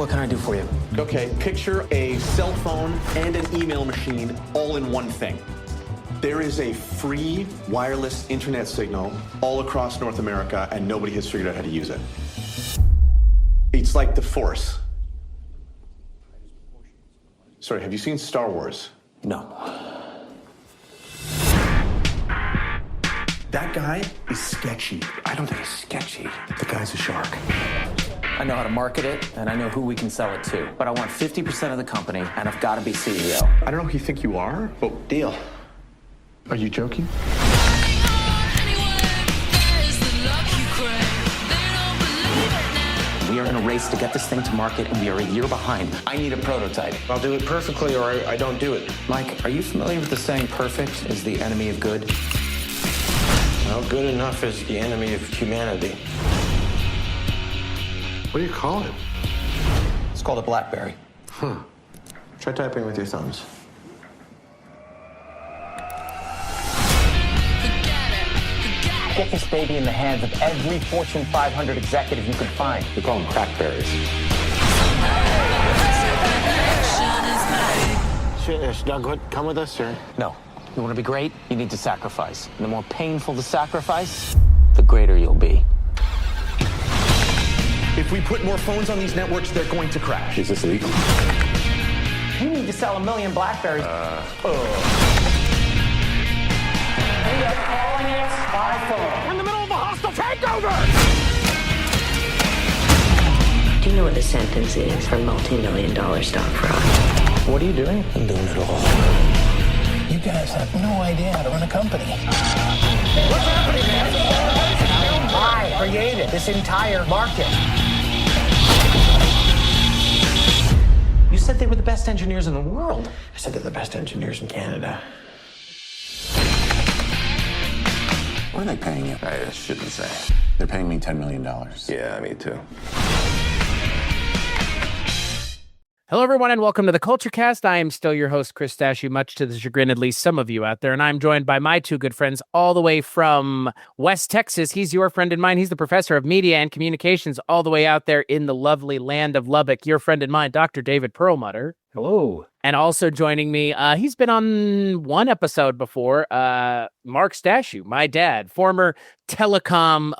What can I do for you? Okay, picture a cell phone and an email machine all in one thing. There is a free wireless internet signal all across North America, and nobody has figured out how to use it. It's like the Force. Sorry, have you seen Star Wars? No. That guy is sketchy. I don't think he's sketchy. The guy's a shark. I know how to market it, and I know who we can sell it to. But I want 50% of the company, and I've got to be CEO. I don't know who you think you are, but deal. Are you joking? We are in a race to get this thing to market, and we are a year behind. I need a prototype. I'll do it perfectly, or I don't do it. Mike, are you familiar with the saying, perfect is the enemy of good? Well, good enough is the enemy of humanity. What do you call it? It's called a BlackBerry. Try typing with your thumbs. Get this baby in the hands of every Fortune 500 executive you could find. We call them CrackBerries. Should Doug come with us, or? No. You want to be great? You need to sacrifice. And the more painful the sacrifice, the greater you'll be. If we put more phones on these networks, they're going to crash. Is this legal? You need to sell 1 million BlackBerries. We are calling it iPhone. In the middle of a hostile takeover! Do you know what the sentence is for multi-million-dollar stock fraud? What are you doing? I'm doing it all. You guys have no idea how to run a company. What's happening, man? I created this entire market. You said they were the best engineers in the world. I said they're the best engineers in Canada. What are they paying you? I shouldn't say. They're paying me $10 million. Yeah, me too. Hello, everyone, and welcome to the Kulturecast. I am still your host, Chris Stachiw, much to the chagrin, at least some of you out there, and I'm joined by my two good friends all the way from West Texas. He's your friend and mine. He's the professor of media and communications all the way out there in the lovely land of Lubbock. Your friend and mine, Dr. David Perlmutter. Hello. And also joining me, he's been on one episode before, Mark Stachiw, my dad, former telecom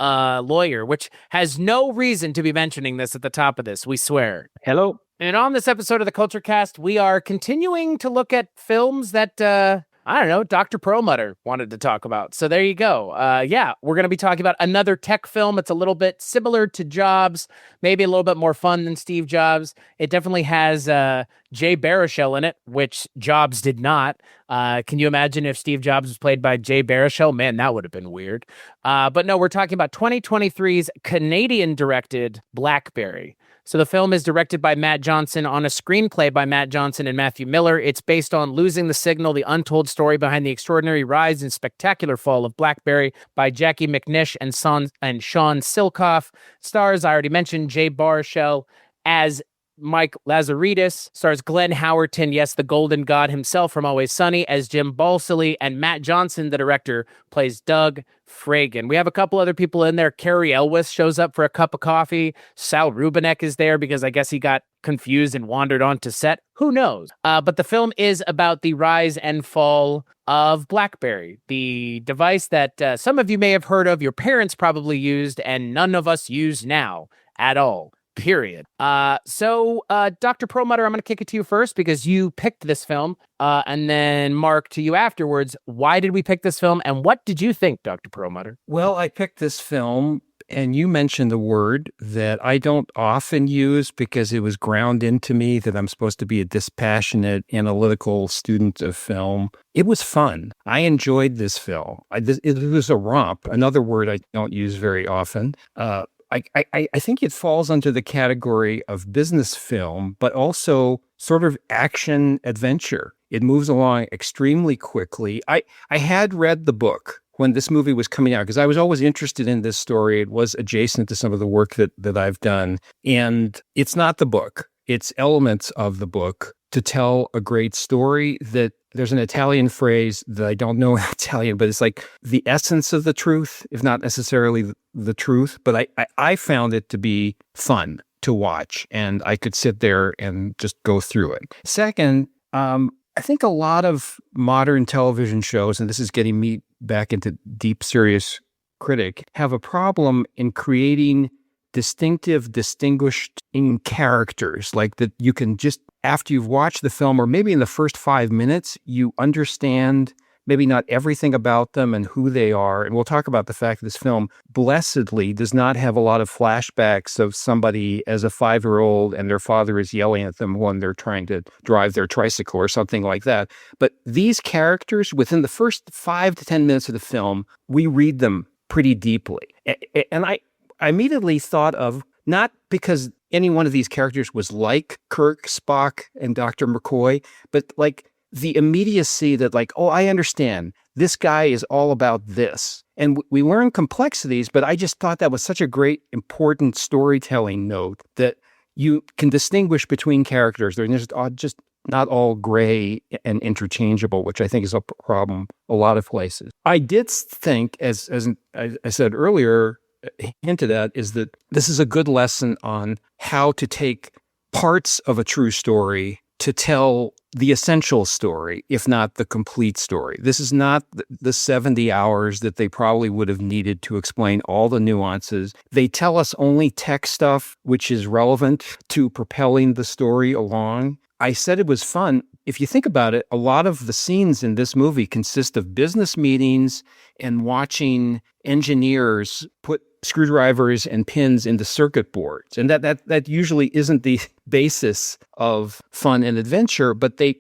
lawyer, which has no reason to be mentioning this at the top of this, we swear. Hello. And on this episode of the Kulturecast, we are continuing to look at films that, I don't know, Dr. Perlmutter wanted to talk about. So there you go. Yeah, we're going to be talking about another tech film. It's a little bit similar to Jobs, maybe a little bit more fun than Steve Jobs. It definitely has Jay Baruchel in it, which Jobs did not. Can you imagine if Steve Jobs was played by Jay Baruchel? Man, that would have been weird. But no, we're talking about 2023's Canadian-directed BlackBerry. So the film is directed by Matt Johnson on a screenplay by Matt Johnson and Matthew Miller. It's based on Losing the Signal, the untold story behind the extraordinary rise and spectacular fall of BlackBerry by Jackie McNish and Sean Silcoff. Stars, I already mentioned, Jay Baruchel as Mike Lazaridis, stars Glenn Howerton, yes, the golden god himself from Always Sunny, as Jim Balsillie, and Matt Johnson, the director, plays Doug Fragan. We have a couple other people in there. Carrie Elwes shows up for a cup of coffee. Sal Rubinek is there because I guess he got confused and wandered onto set. Who knows? But the film is about the rise and fall of BlackBerry, the device that some of you may have heard of, your parents probably used, and none of us use now at all. Period. So Dr. Perlmutter, I'm going to kick it to you first because you picked this film, and then Mark, to you afterwards. Why did we pick this film, and what did you think, Dr. Perlmutter? Well, I picked this film, and you mentioned the word that I don't often use because it was ground into me that I'm supposed to be a dispassionate, analytical student of film. It was fun. I enjoyed this film. It was a romp, another word I don't use very often. I think it falls under the category of business film, but also sort of action adventure. It moves along extremely quickly. I had read the book when this movie was coming out because I was always interested in this story. It was adjacent to some of the work that I've done. And it's not the book. It's elements of the book to tell a great story that there's an Italian phrase that I don't know Italian, but it's like the essence of the truth, if not necessarily the truth. But I found it to be fun to watch, and I could sit there and just go through it. Second, I think a lot of modern television shows, and this is getting me back into deep, serious critic, have a problem in creating distinctive, distinguishing characters, like that you can just, after you've watched the film, or maybe in the first 5 minutes, you understand maybe not everything about them and who they are. And we'll talk about the fact that this film blessedly does not have a lot of flashbacks of somebody as a 5-year-old and their father is yelling at them when they're trying to drive their tricycle or something like that. But these characters, within the first 5 to 10 minutes of the film, we read them pretty deeply. And I immediately thought of, not because any one of these characters was like Kirk, Spock, and Dr. McCoy, but like the immediacy that like, oh, I understand. This guy is all about this. And we learn complexities, but I just thought that was such a great, important storytelling note that you can distinguish between characters. They're just not all gray and interchangeable, which I think is a problem a lot of places. I did think, as I said earlier, hinted at, is that this is a good lesson on how to take parts of a true story to tell the essential story, if not the complete story. This is not the 70 hours that they probably would have needed to explain all the nuances. They tell us only tech stuff, which is relevant to propelling the story along. I said it was fun. If you think about it, a lot of the scenes in this movie consist of business meetings and watching engineers put screwdrivers and pins into circuit boards. And that usually isn't the basis of fun and adventure, but they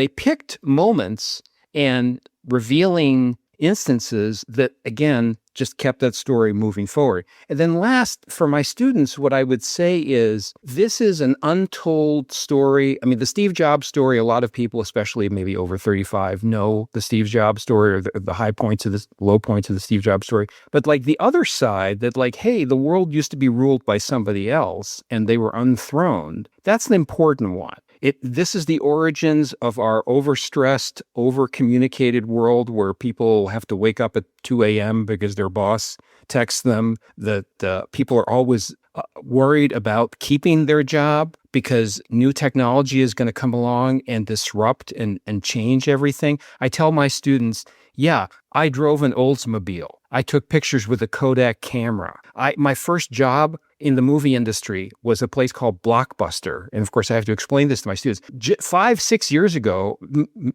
picked moments and revealing instances that, again, just kept that story moving forward. And then last, for my students, what I would say is this is an untold story. I mean, the Steve Jobs story, a lot of people, especially maybe over 35, know the Steve Jobs story, or the high points of the low points of the Steve Jobs story. But like the other side, that like, hey, the world used to be ruled by somebody else and they were unthroned. That's the important one. This is the origins of our overstressed, over-communicated world where people have to wake up at 2 a.m. because their boss texts them, that people are always worried about keeping their job because new technology is going to come along and disrupt and change everything. I tell my students, yeah, I drove an Oldsmobile. I took pictures with a Kodak camera. My first job in the movie industry was a place called Blockbuster. And of course, I have to explain this to my students. 5-6 years ago,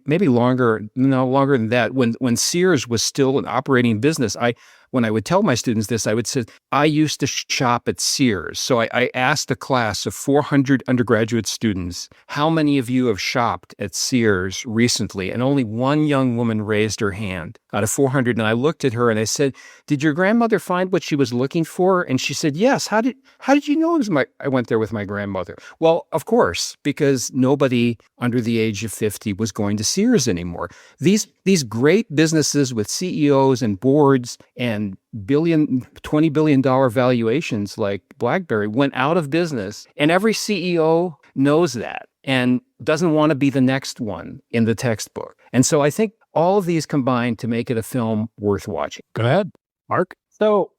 maybe longer than that, when Sears was still an operating business, when I would tell my students this, I would say, I used to shop at Sears. So I asked a class of 400 undergraduate students, how many of you have shopped at Sears recently? And only one young woman raised her hand out of 400. And I looked at her and I said, did your grandmother find what she was looking for? And she said, yes. How did you know it was I went there with my grandmother? Well, of course, because nobody under the age of 50 was going to Sears anymore. These great businesses with CEOs and boards and $20 billion valuations like BlackBerry went out of business, and every CEO knows that and doesn't want to be the next one in the textbook. And so I think all of these combine to make it a film worth watching. Go ahead, Mark. So,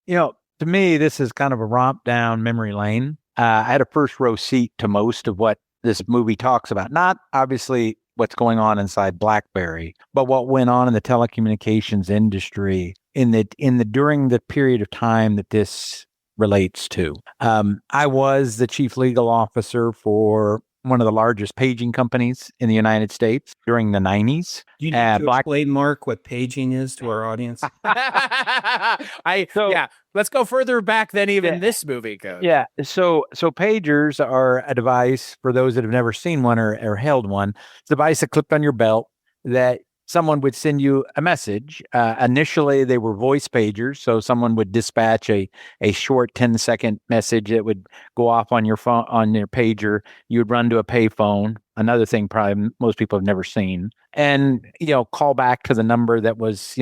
to me, this is kind of a romp down memory lane. I had a first row seat to most of what this movie talks about. Not obviously what's going on inside BlackBerry, but what went on in the telecommunications industry during the period of time that this relates to. I was the chief legal officer for one of the largest paging companies in the United States during the 90s. You need to explain, Mark, what paging is to our audience. Let's go further back than even this movie goes. Yeah. So pagers are a device, for those that have never seen one or held one. It's a device that clipped on your belt that someone would send you a message. Initially, they were voice pagers, so someone would dispatch a short 10-second message that would go off on your phone, on your pager. You would run to a payphone, another thing probably most people have never seen, and call back to the number that was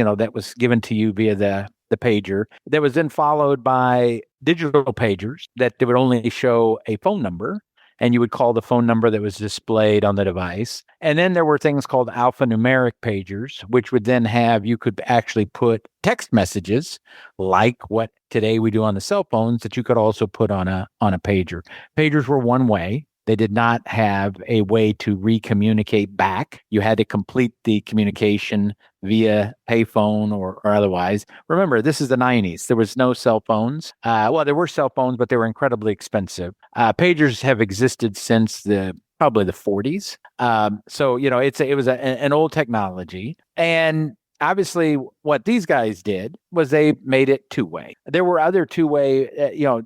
given to you via the pager. That was then followed by digital pagers that they would only show a phone number. and you would call the phone number that was displayed on the device. And then there were things called alphanumeric pagers, which would then have, you could actually put text messages like what today we do on the cell phones that you could also put on a pager. Pagers were one way. They did not have a way to recommunicate back. You had to complete the communication via payphone or otherwise. Remember, this is the 90s. There was no cell phones. Well, there were cell phones, but they were incredibly expensive. Pagers have existed since probably the 40s. So, it was an old technology. And obviously, what these guys did was they made it two-way. There were other two-way,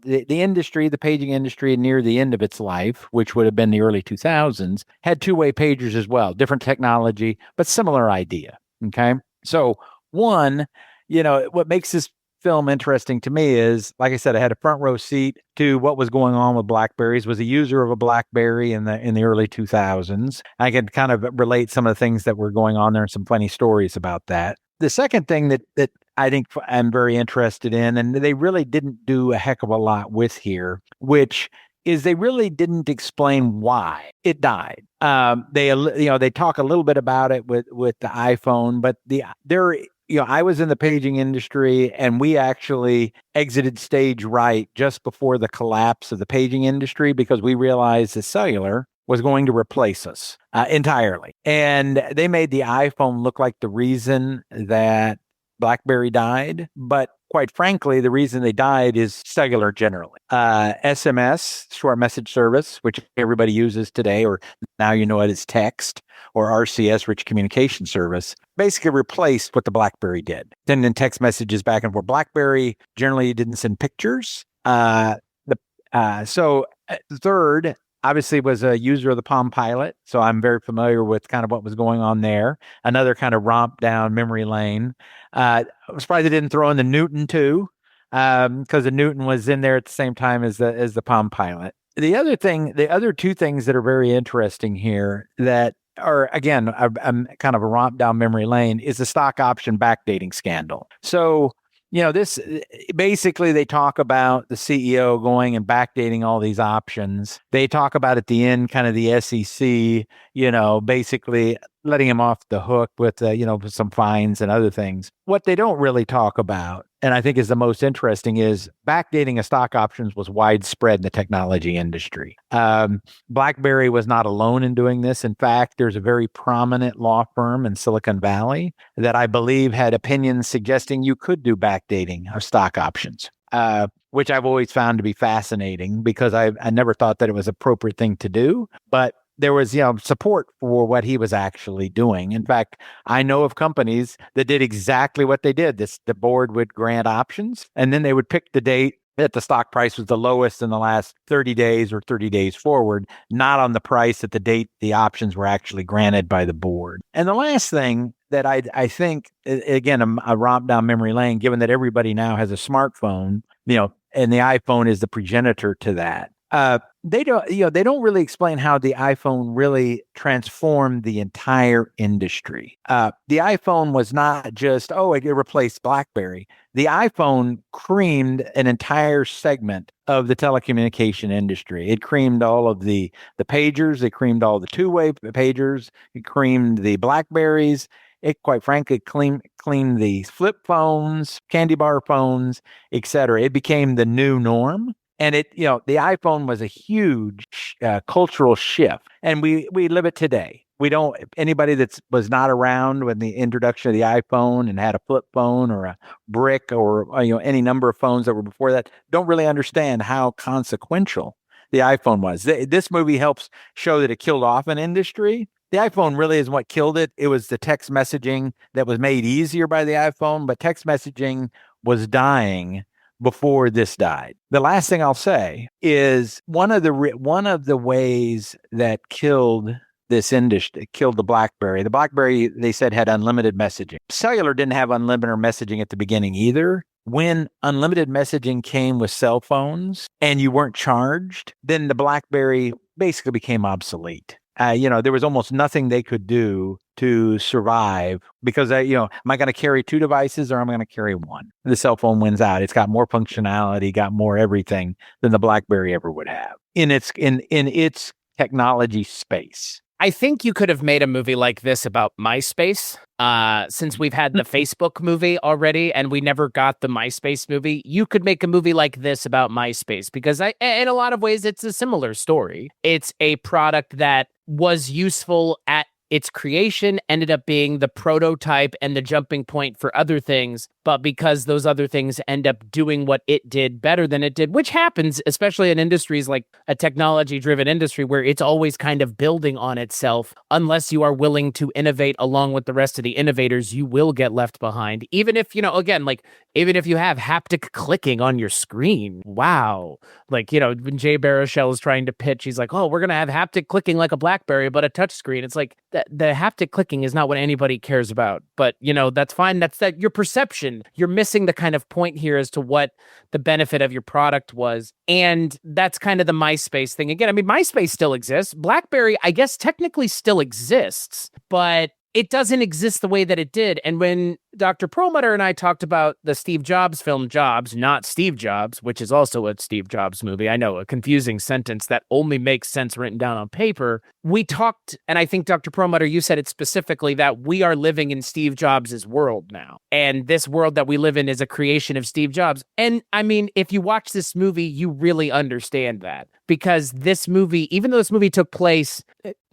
the industry, the paging industry near the end of its life, which would have been the early 2000s, had two-way pagers as well. Different technology, but similar idea. Okay. So one, what makes this film interesting to me is, like I said, I had a front row seat to what was going on with BlackBerries, was a user of a BlackBerry in the early 2000s. I could kind of relate some of the things that were going on there and some funny stories about that. The second thing that I think I'm very interested in, and they really didn't do a heck of a lot with here, which is they really didn't explain why it died. They talk a little bit about it with the iPhone, but I was in the paging industry, and we actually exited stage right just before the collapse of the paging industry because we realized that cellular was going to replace us entirely. And they made the iPhone look like the reason that BlackBerry died, but quite frankly, the reason they died is cellular generally. SMS, short message service, which everybody uses today, or now you know it as text, or RCS, rich communication service, basically replaced what the BlackBerry did. Sending text messages back and forth. BlackBerry generally didn't send pictures. Third, obviously was a user of the Palm Pilot, so I'm very familiar with kind of what was going on there. Another kind of romp down memory lane. I was surprised they didn't throw in the Newton too, because the Newton was in there at the same time as the Palm Pilot. The other two things that are very interesting here that are, again, I'm kind of a romp down memory lane, is the stock option backdating scandal. So, this basically, they talk about the CEO going and backdating all these options. They talk about at the end, kind of the SEC, basically letting him off the hook with, with some fines and other things. What they don't really talk about, and I think is the most interesting, is backdating of stock options was widespread in the technology industry. BlackBerry was not alone in doing this. In fact, there's a very prominent law firm in Silicon Valley that I believe had opinions suggesting you could do backdating of stock options, which I've always found to be fascinating because I never thought that it was an appropriate thing to do. But there was, support for what he was actually doing. In fact, I know of companies that did exactly what they did. The board would grant options, and then they would pick the date that the stock price was the lowest in the last 30 days or 30 days forward, not on the price at the date the options were actually granted by the board. And the last thing that I think, again, a romp down memory lane, given that everybody now has a smartphone, and the iPhone is the progenitor to that. They don't really explain how the iPhone really transformed the entire industry. The iPhone was not just, it replaced BlackBerry. The iPhone creamed an entire segment of the telecommunication industry. It creamed all of the pagers. It creamed all the two-way pagers. It creamed the BlackBerries. It, quite frankly, cleaned the flip phones, candy bar phones, etc. It became the new norm. And the iPhone was a huge cultural shift, and we live it today. Anybody that was not around when the introduction of the iPhone and had a flip phone or a brick or any number of phones that were before that don't really understand how consequential the iPhone was. This movie helps show that it killed off an industry. The iPhone really isn't what killed it. It was the text messaging that was made easier by the iPhone, but text messaging was dying before this died. The last thing I'll say is one of the ways that killed this industry, killed the BlackBerry. The BlackBerry, they said, had unlimited messaging. Cellular didn't have unlimited messaging at the beginning either. When unlimited messaging came with cell phones and you weren't charged, then the BlackBerry basically became obsolete. there was almost nothing they could do to survive because, am I going to carry two devices or am I going to carry one? The cell phone wins out. It's got more functionality, got more everything than the BlackBerry ever would have in its technology space. I think you could have made a movie like this about MySpace. Since we've had the Facebook movie already and we never got the MySpace movie, you could make a movie like this about MySpace because in a lot of ways, it's a similar story. It's a product that was useful at its creation, ended up being the prototype and the jumping point for other things. But because those other things end up doing what it did better than it did, which happens, especially in industries like a technology-driven industry where it's always kind of building on itself, unless you are willing to innovate along with the rest of the innovators, you will get left behind. Even if, even if you have haptic clicking on your screen. Wow. When Jay Baruchel is trying to pitch, he's like, oh, we're going to have haptic clicking like a BlackBerry, but a touchscreen. It's like the haptic clicking is not what anybody cares about. But, that's fine. That's your perception. You're missing the kind of point here as to what the benefit of your product was. And that's kind of the MySpace thing. Again, MySpace still exists. BlackBerry, I guess, technically still exists, but it doesn't exist the way that it did. And when Dr. Perlmutter and I talked about the Steve Jobs film Jobs, not Steve Jobs, which is also a Steve Jobs movie. I know, a confusing sentence that only makes sense written down on paper. We talked, and I think Dr. Perlmutter, you said it specifically, that we are living in Steve Jobs' world now. And this world that we live in is a creation of Steve Jobs. And if you watch this movie, you really understand that. Because this movie, even though this movie took place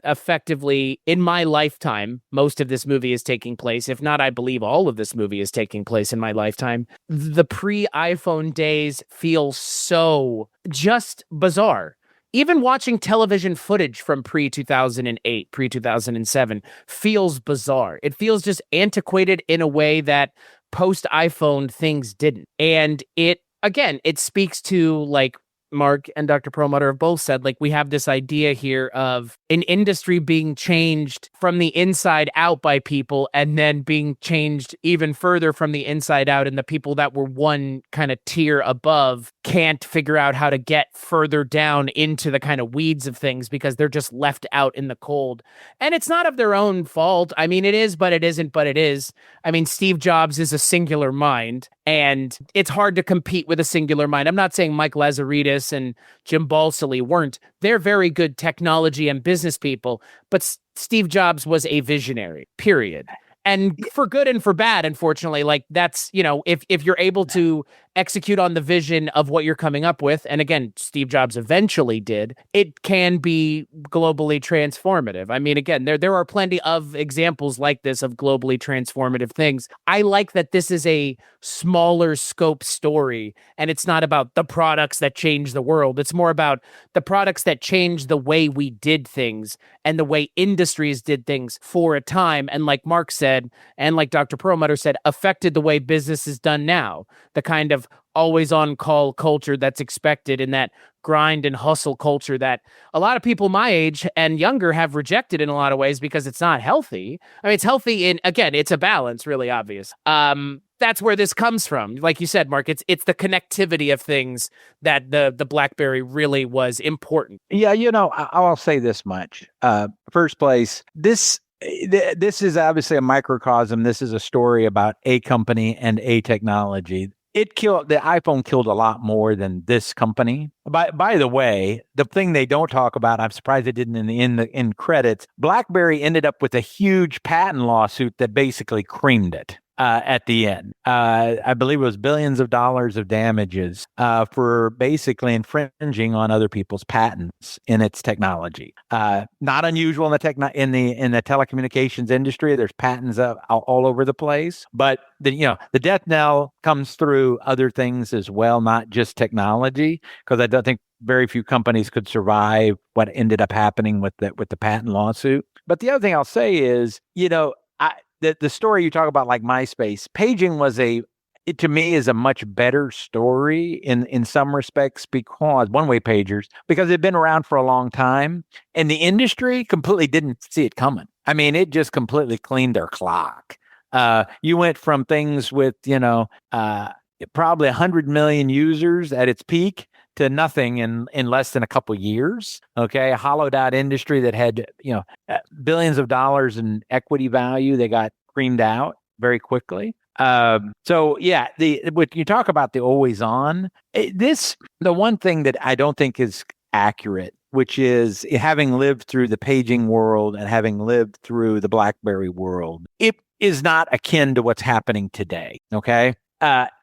effectively in my lifetime, most of this movie is taking place. If not, I believe all of this movie is taking place in my lifetime. The pre-iPhone days feel so just bizarre. Even watching television footage from pre-2008, pre-2007 feels bizarre. It feels just antiquated in a way that post-iPhone things didn't. And it speaks to Mark and Dr. Perlmutter have both said, we have this idea here of an industry being changed from the inside out by people and then being changed even further from the inside out. And the people that were one kind of tier above can't figure out how to get further down into the kind of weeds of things because they're just left out in the cold. And it's not of their own fault. It is, but it isn't, but it is. Steve Jobs is a singular mind. And it's hard to compete with a singular mind. I'm not saying Mike Lazaridis and Jim Balsillie weren't. They're very good technology and business people, but Steve Jobs was a visionary, period. And for good and for bad, unfortunately, that's, if you're able to execute on the vision of what you're coming up with, and again, Steve Jobs eventually did, it can be globally transformative. Again, there are plenty of examples like this of globally transformative things. I like that this is a smaller scope story, and it's not about the products that change the world. It's more about the products that change the way we did things and the way industries did things for a time. And like Mark said, and like Dr. Perlmutter said, affected the way business is done now. The kind of always on call culture that's expected in that grind and hustle culture that a lot of people my age and younger have rejected in a lot of ways because it's not healthy. It's healthy it's a balance, really obvious. That's where this comes from. Like you said, Mark, it's the connectivity of things that the BlackBerry really was important. Yeah, I'll say this much. First place, this is obviously a microcosm. This is a story about a company and a technology. The iPhone killed a lot more than this company. By the way, the thing they don't talk about, I'm surprised they didn't in the end credits, BlackBerry ended up with a huge patent lawsuit that basically creamed it. At the end, I believe it was billions of dollars of damages for basically infringing on other people's patents in its technology. Not unusual in the telecommunications industry. There's patents all over the place, but the death knell comes through other things as well, not just technology. Because I don't think very few companies could survive what ended up happening with the patent lawsuit. But the other thing I'll say is, the story you talk about, like MySpace, paging to me is a much better story in some respects because one-way pagers, because they've been around for a long time and the industry completely didn't see it coming. It just completely cleaned their clock. You went from things with, probably 100 million users at its peak to nothing in less than a couple years. Okay. A hollowed out industry that had, billions of dollars in equity value. They got creamed out very quickly. So yeah, when you talk about the always on, the one thing that I don't think is accurate, which is having lived through the paging world and having lived through the BlackBerry world, it is not akin to what's happening today. Okay.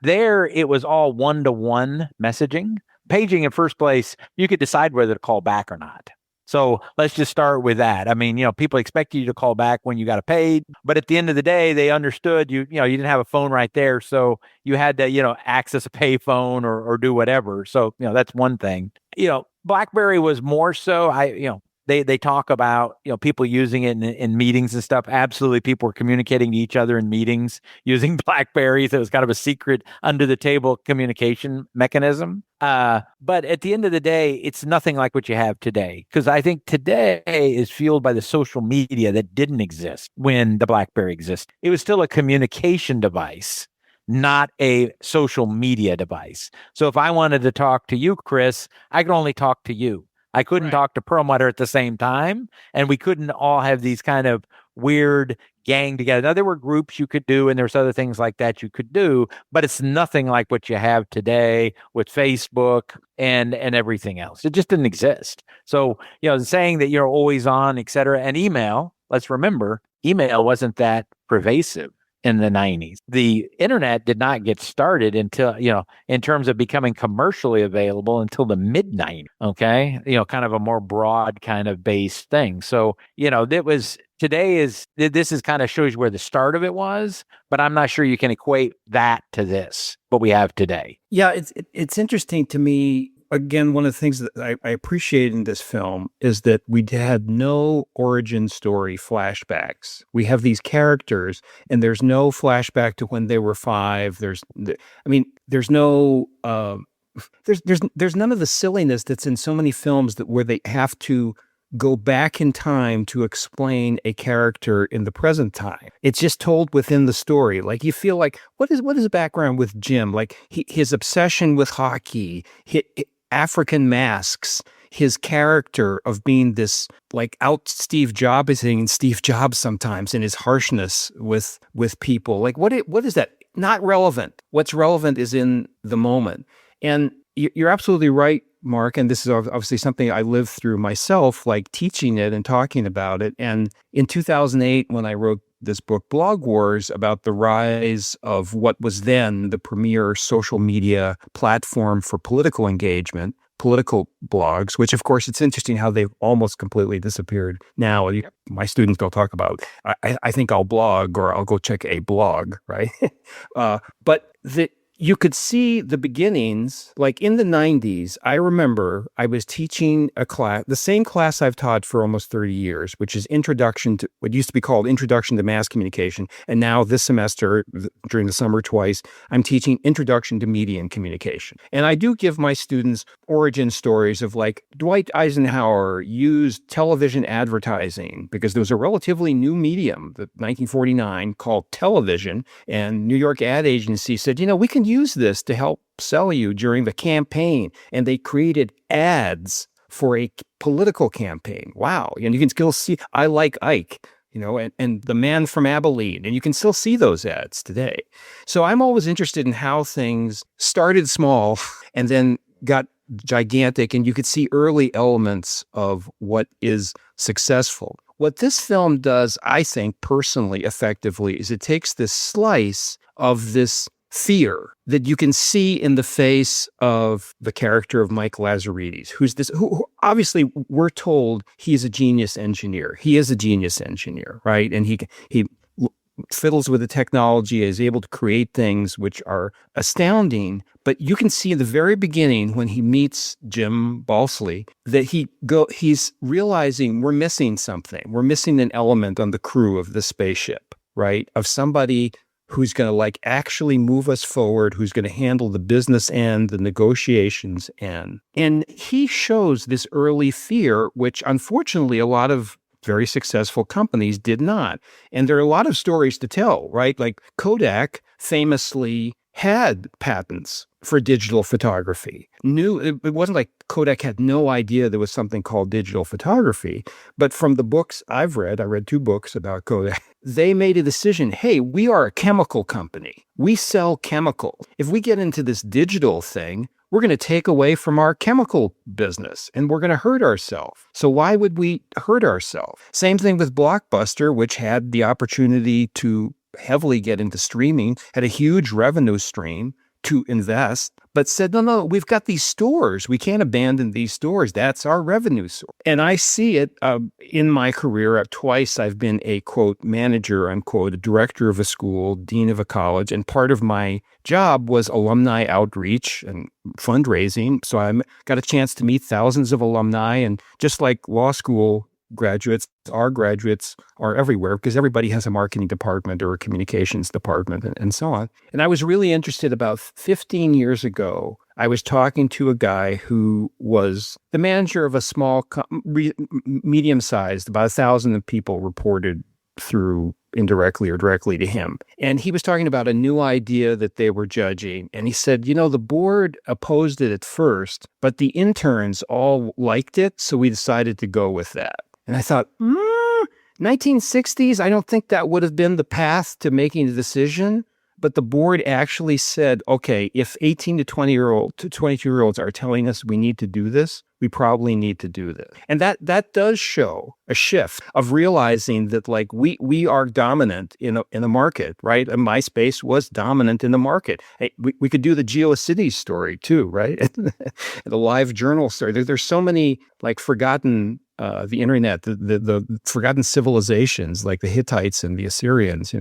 There, it was all one-to-one messaging. Paging in first place, you could decide whether to call back or not. So let's just start with that. I mean, people expect you to call back when you got a paid, but at the end of the day, they understood you didn't have a phone right there. So you had to, access a pay phone or do whatever. So, that's one thing. BlackBerry was more so, they talk about, people using it in meetings and stuff. Absolutely. People were communicating to each other in meetings using BlackBerries. It was kind of a secret under the table communication mechanism. But at the end of the day, it's nothing like what you have today. Because I think today is fueled by the social media that didn't exist when the BlackBerry existed. It was still a communication device, not a social media device. So if I wanted to talk to you, Chris, I could only talk to you. I couldn't talk to Perlmutter at the same time, and we couldn't all have these kind of weird gang together. Now, there were groups you could do, and there's other things like that you could do, but it's nothing like what you have today with Facebook and everything else. It just didn't exist. So, saying that you're always on, et cetera, and email, let's remember, email wasn't that pervasive in the 90s. The internet did not get started until, in terms of becoming commercially available until the mid 90s. Okay. Kind of a more broad kind of based thing. So, this is kind of shows you where the start of it was, but I'm not sure you can equate that to what we have today. Yeah. It's interesting to me. Again, one of the things that I appreciate in this film is that we had no origin story flashbacks. We have these characters, and there's no flashback to when they were 5. There's no there's none of the silliness that's in so many films where they have to go back in time to explain a character in the present time. It's just told within the story. Like, you feel like, what is the background with Jim? Like, his obsession with hockey, African masks, his character of being this like out Steve Jobs-ing Steve Jobs sometimes, and his harshness with people. Like, what is that? Not relevant. What's relevant is in the moment. And you're absolutely right, Mark. And this is obviously something I lived through myself, like teaching it and talking about it. And in 2008, when I wrote this book, Blog Wars, about the rise of what was then the premier social media platform for political engagement, political blogs, which of course it's interesting how they've almost completely disappeared now. My students don't talk about, I think I'll blog or I'll go check a blog, right? But you could see the beginnings, like in the 90s. I remember I was teaching a class, the same class I've taught for almost 30 years, which is Introduction to what used to be called Introduction to Mass Communication. And now this semester, during the summer twice, I'm teaching Introduction to Media and Communication. And I do give my students origin stories of, like, Dwight Eisenhower used television advertising because there was a relatively new medium, 1949, called television. And New York ad agency said, we can use this to help sell you during the campaign. And they created ads for a political campaign. Wow. And you can still see, I Like Ike, and The Man from Abilene. And you can still see those ads today. So I'm always interested in how things started small and then got gigantic. And you could see early elements of what is successful. What this film does, I think, personally, effectively, is it takes this slice of this fear that you can see in the face of the character of Mike Lazaridis, who obviously we're told he's a genius engineer. He is a genius engineer, right? And he fiddles with the technology, is able to create things which are astounding. But you can see in the very beginning when he meets Jim Balsillie that he's realizing we're missing something. We're missing an element on the crew of the spaceship, right? Of somebody who's going to actually move us forward, who's going to handle the business end, the negotiations end. And he shows this early fear, which unfortunately a lot of very successful companies did not. And there are a lot of stories to tell, right? Like Kodak famously had patents for digital photography. It wasn't like Kodak had no idea there was something called digital photography, but from the books I read 2 books about Kodak, they made a decision, hey, we are a chemical company. We sell chemicals. If we get into this digital thing, we're going to take away from our chemical business and we're going to hurt ourselves. So why would we hurt ourselves? Same thing with Blockbuster, which had the opportunity to heavily get into streaming, had a huge revenue stream to invest, but said, no, we've got these stores. We can't abandon these stores. That's our revenue source. And I see it in my career. Twice I've been a, quote, manager, unquote, a director of a school, dean of a college. And part of my job was alumni outreach and fundraising. So I got a chance to meet thousands of alumni. And just like law school graduates, our graduates are everywhere because everybody has a marketing department or a communications department and so on. And I was really interested about 15 years ago. I was talking to a guy who was the manager of a small, medium-sized, about 1,000 people reported through indirectly or directly to him. And he was talking about a new idea that they were judging. And he said, the board opposed it at first, but the interns all liked it. So we decided to go with that. And I thought, 1960s, I don't think that would have been the path to making the decision. But the board actually said, okay, if 18 to 22-year-olds are telling us we need to do this, we probably need to do this. And that does show a shift of realizing that like we are dominant in a market, right? And MySpace was dominant in the market. Hey, we could do the GeoCities story too, right? The live journal story. There's so many like forgotten the internet, the forgotten civilizations like the Hittites and the Assyrians,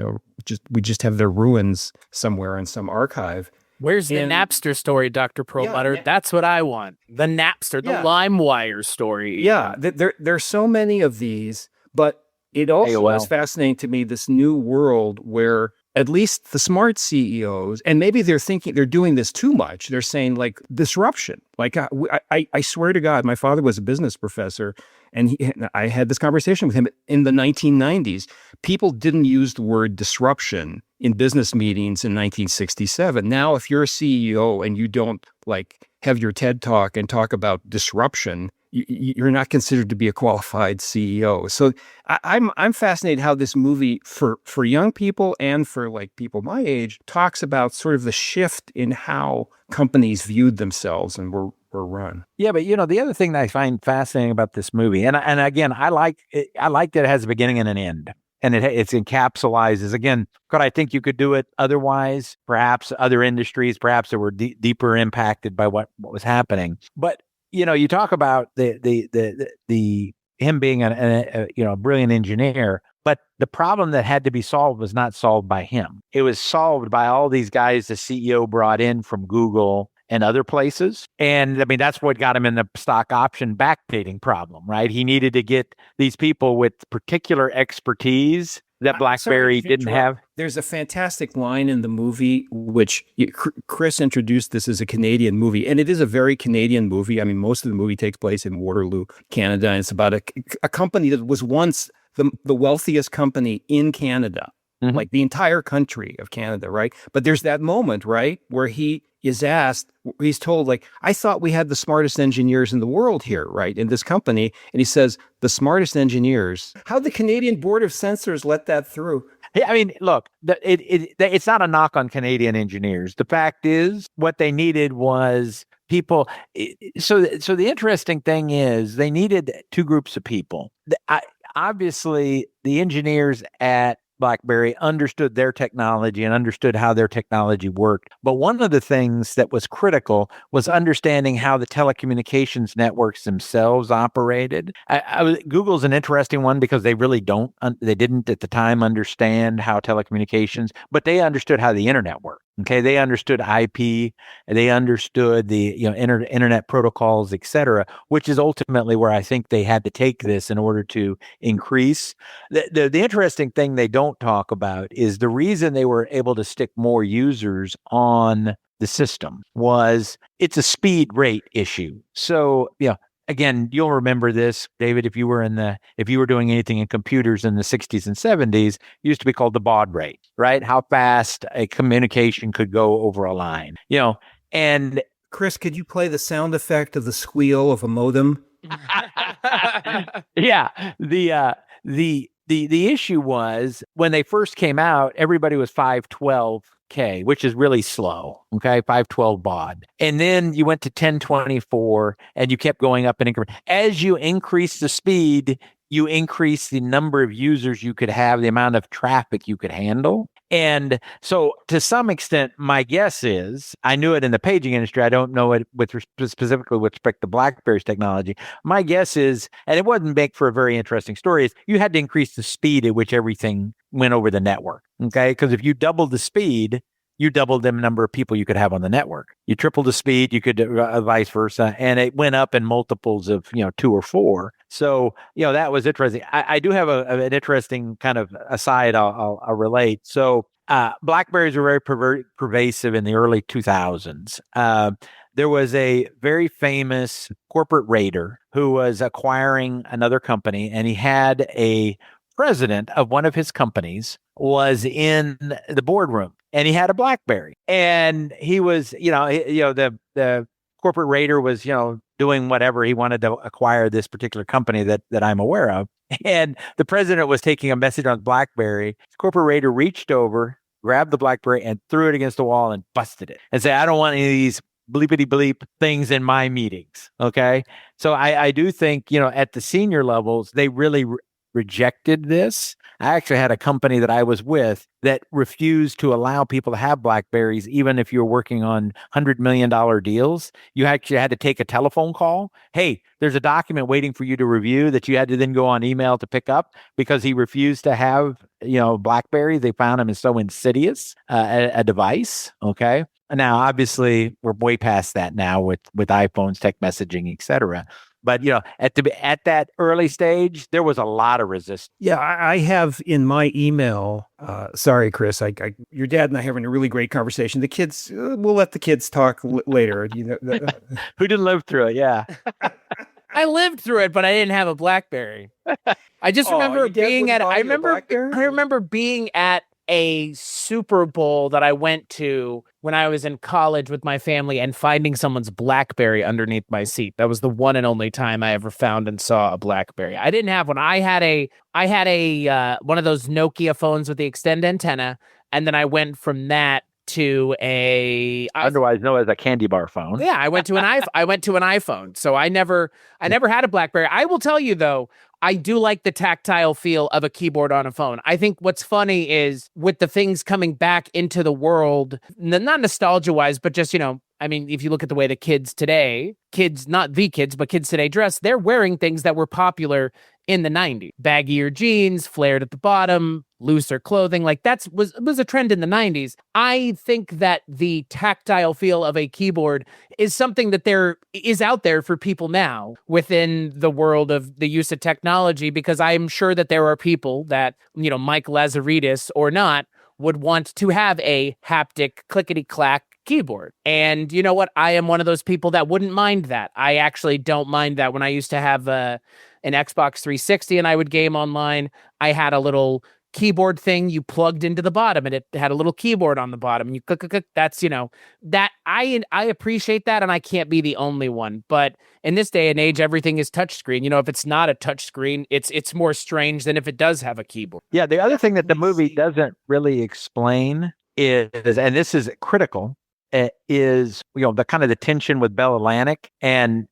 we just have their ruins somewhere in some archive. Where's the Napster story, Dr. Perlmutter? Yeah, that's what I want. The Napster, the LimeWire story. Yeah, there's so many of these, but it also is fascinating to me, this new world where at least the smart CEOs, and maybe they're thinking they're doing this too much. They're saying like disruption. Like I swear to God, my father was a business professor, and I had this conversation with him in the 1990s. People didn't use the word disruption in business meetings in 1967. Now, if you're a CEO and you don't like have your TED talk and talk about disruption, you're not considered to be a qualified CEO. So I'm fascinated how this movie for young people and for like people my age talks about sort of the shift in how companies viewed themselves and were run. Yeah, but the other thing that I find fascinating about this movie, and again, I like that it has a beginning and an end. And it's encapsulizes, again, could I think you could do it otherwise? Perhaps other industries, perhaps that were deeper impacted by what was happening. But you talk about the him being a brilliant engineer, but the problem that had to be solved was not solved by him. It was solved by all these guys the CEO brought in from Google and other places. And I mean, that's what got him in the stock option backdating problem, right? He needed to get these people with particular expertise that BlackBerry didn't have. There's a fantastic line in the movie, which Chris introduced this as a Canadian movie, and it is a very Canadian movie. I mean, most of the movie takes place in Waterloo, Canada, and it's about a company that was once the wealthiest company in Canada, like the entire country of Canada, right? But there's that moment, right, where he is asked, he's told, like, I thought we had the smartest engineers in the world here, right, in this company. And he says, the smartest engineers. How'd the Canadian Board of Censors let that through? I mean, look, it's not a knock on Canadian engineers. The fact is, what they needed was people. So the interesting thing is they needed two groups of people. Obviously, the engineers at BlackBerry understood their technology and understood how their technology worked. But one of the things that was critical was understanding how the telecommunications networks themselves operated. Google's an interesting one because they really they didn't at the time understand how telecommunications, but they understood how the internet worked. Okay, they understood IP, they understood the internet protocols, et cetera, which is ultimately where I think they had to take this in order to increase. The interesting thing they don't talk about is the reason they were able to stick more users on the system was it's a speed rate issue. So, again, you'll remember this, David, if you were doing anything in computers in the 60s and 70s, it used to be called the baud rate, right? How fast a communication could go over a line. And Chris, could you play the sound effect of the squeal of a modem? yeah, the issue was when they first came out, everybody was 512K, which is really slow. Okay, 512 baud, and then you went to 1024, and you kept going up in increment. As you increase the speed, you increase the number of users you could have, the amount of traffic you could handle. And so to some extent, my guess is, I knew it in the paging industry. I don't know it specifically with respect to BlackBerry's technology. My guess is, and it wouldn't make for a very interesting story, is you had to increase the speed at which everything went over the network. Okay. Because if you doubled the speed, you doubled the number of people you could have on the network. You tripled the speed, you could vice versa. And it went up in multiples of, 2 or 4. So, that was interesting. I do have an interesting kind of aside I'll relate. So BlackBerries were very pervasive in the early 2000s. There was a very famous corporate raider who was acquiring another company, and he had a president of one of his companies was in the boardroom, and he had a BlackBerry, and he was, the corporate raider was, doing whatever he wanted to acquire this particular company that I'm aware of. And the president was taking a message on BlackBerry. The corporate raider reached over, grabbed the BlackBerry, and threw it against the wall and busted it and said, "I don't want any of these bleepity bleep things in my meetings." Okay. So I do think, at the senior levels, they really rejected this. I actually had a company that I was with that refused to allow people to have BlackBerries, even if you were working on $100 million deals. You actually had to take a telephone call. Hey, there's a document waiting for you to review that you had to then go on email to pick up because he refused to have, BlackBerry. They found him as so insidious a device. Okay. Now, obviously, we're way past that now with iPhones, tech messaging, et cetera. But, at that early stage, there was a lot of resistance. Yeah, I have in my email, sorry, Chris, your dad and I are having a really great conversation. The kids, we'll let the kids talk later. Who didn't live through it? Yeah. I lived through it, but I didn't have a BlackBerry. I just remember being at, I remember being at a Super Bowl that I went to when I was in college with my family and finding someone's BlackBerry underneath my seat. That was the one and only time I ever found and saw a BlackBerry. I didn't have one. I had a one of those Nokia phones with the extend antenna, and then I went from that to otherwise known as a candy bar phone. Yeah, I went to an iPhone. So I never had a BlackBerry. I will tell you though, I do like the tactile feel of a keyboard on a phone. I think what's funny is with the things coming back into the world, not nostalgia-wise, but just, if you look at the way the kids today, not the kids, but kids today dress, they're wearing things that were popular in the 90s. Baggier jeans, flared at the bottom, looser clothing. Like was a trend in the 90s. I think that the tactile feel of a keyboard is something that is out there for people now within the world of the use of technology, because I'm sure that there are people that, Mike Lazaridis or not, would want to have a haptic clickety-clack keyboard. And you know what? I am one of those people that wouldn't mind that. I actually don't mind that. When I used to have an Xbox 360 and I would game online, I had a little keyboard thing you plugged into the bottom, and it had a little keyboard on the bottom, and you click. That's, that I appreciate that, and I can't be the only one. But in this day and age, everything is touchscreen. If it's not a touchscreen, it's more strange than if it does have a keyboard. Yeah, the other thing that the movie doesn't really explain is, and this is critical, is the kind of the tension with Bell Atlantic and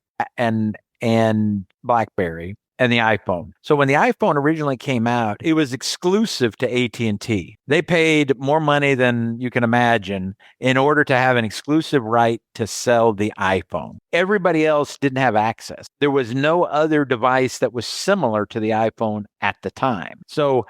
BlackBerry and the iPhone. So when the iPhone originally came out, it was exclusive to AT&T. They paid more money than you can imagine in order to have an exclusive right to sell the iPhone. Everybody else didn't have access. There was no other device that was similar to the iPhone at the time. So,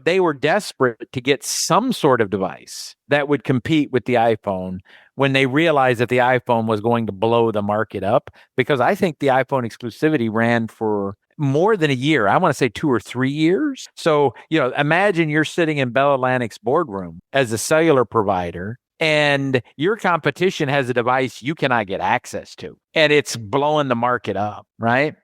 they were desperate to get some sort of device that would compete with the iPhone when they realized that the iPhone was going to blow the market up, because I think the iPhone exclusivity ran for more than a year. I want to say 2 or 3 years. So, imagine you're sitting in Bell Atlantic's boardroom as a cellular provider, and your competition has a device you cannot get access to, and it's blowing the market up, right?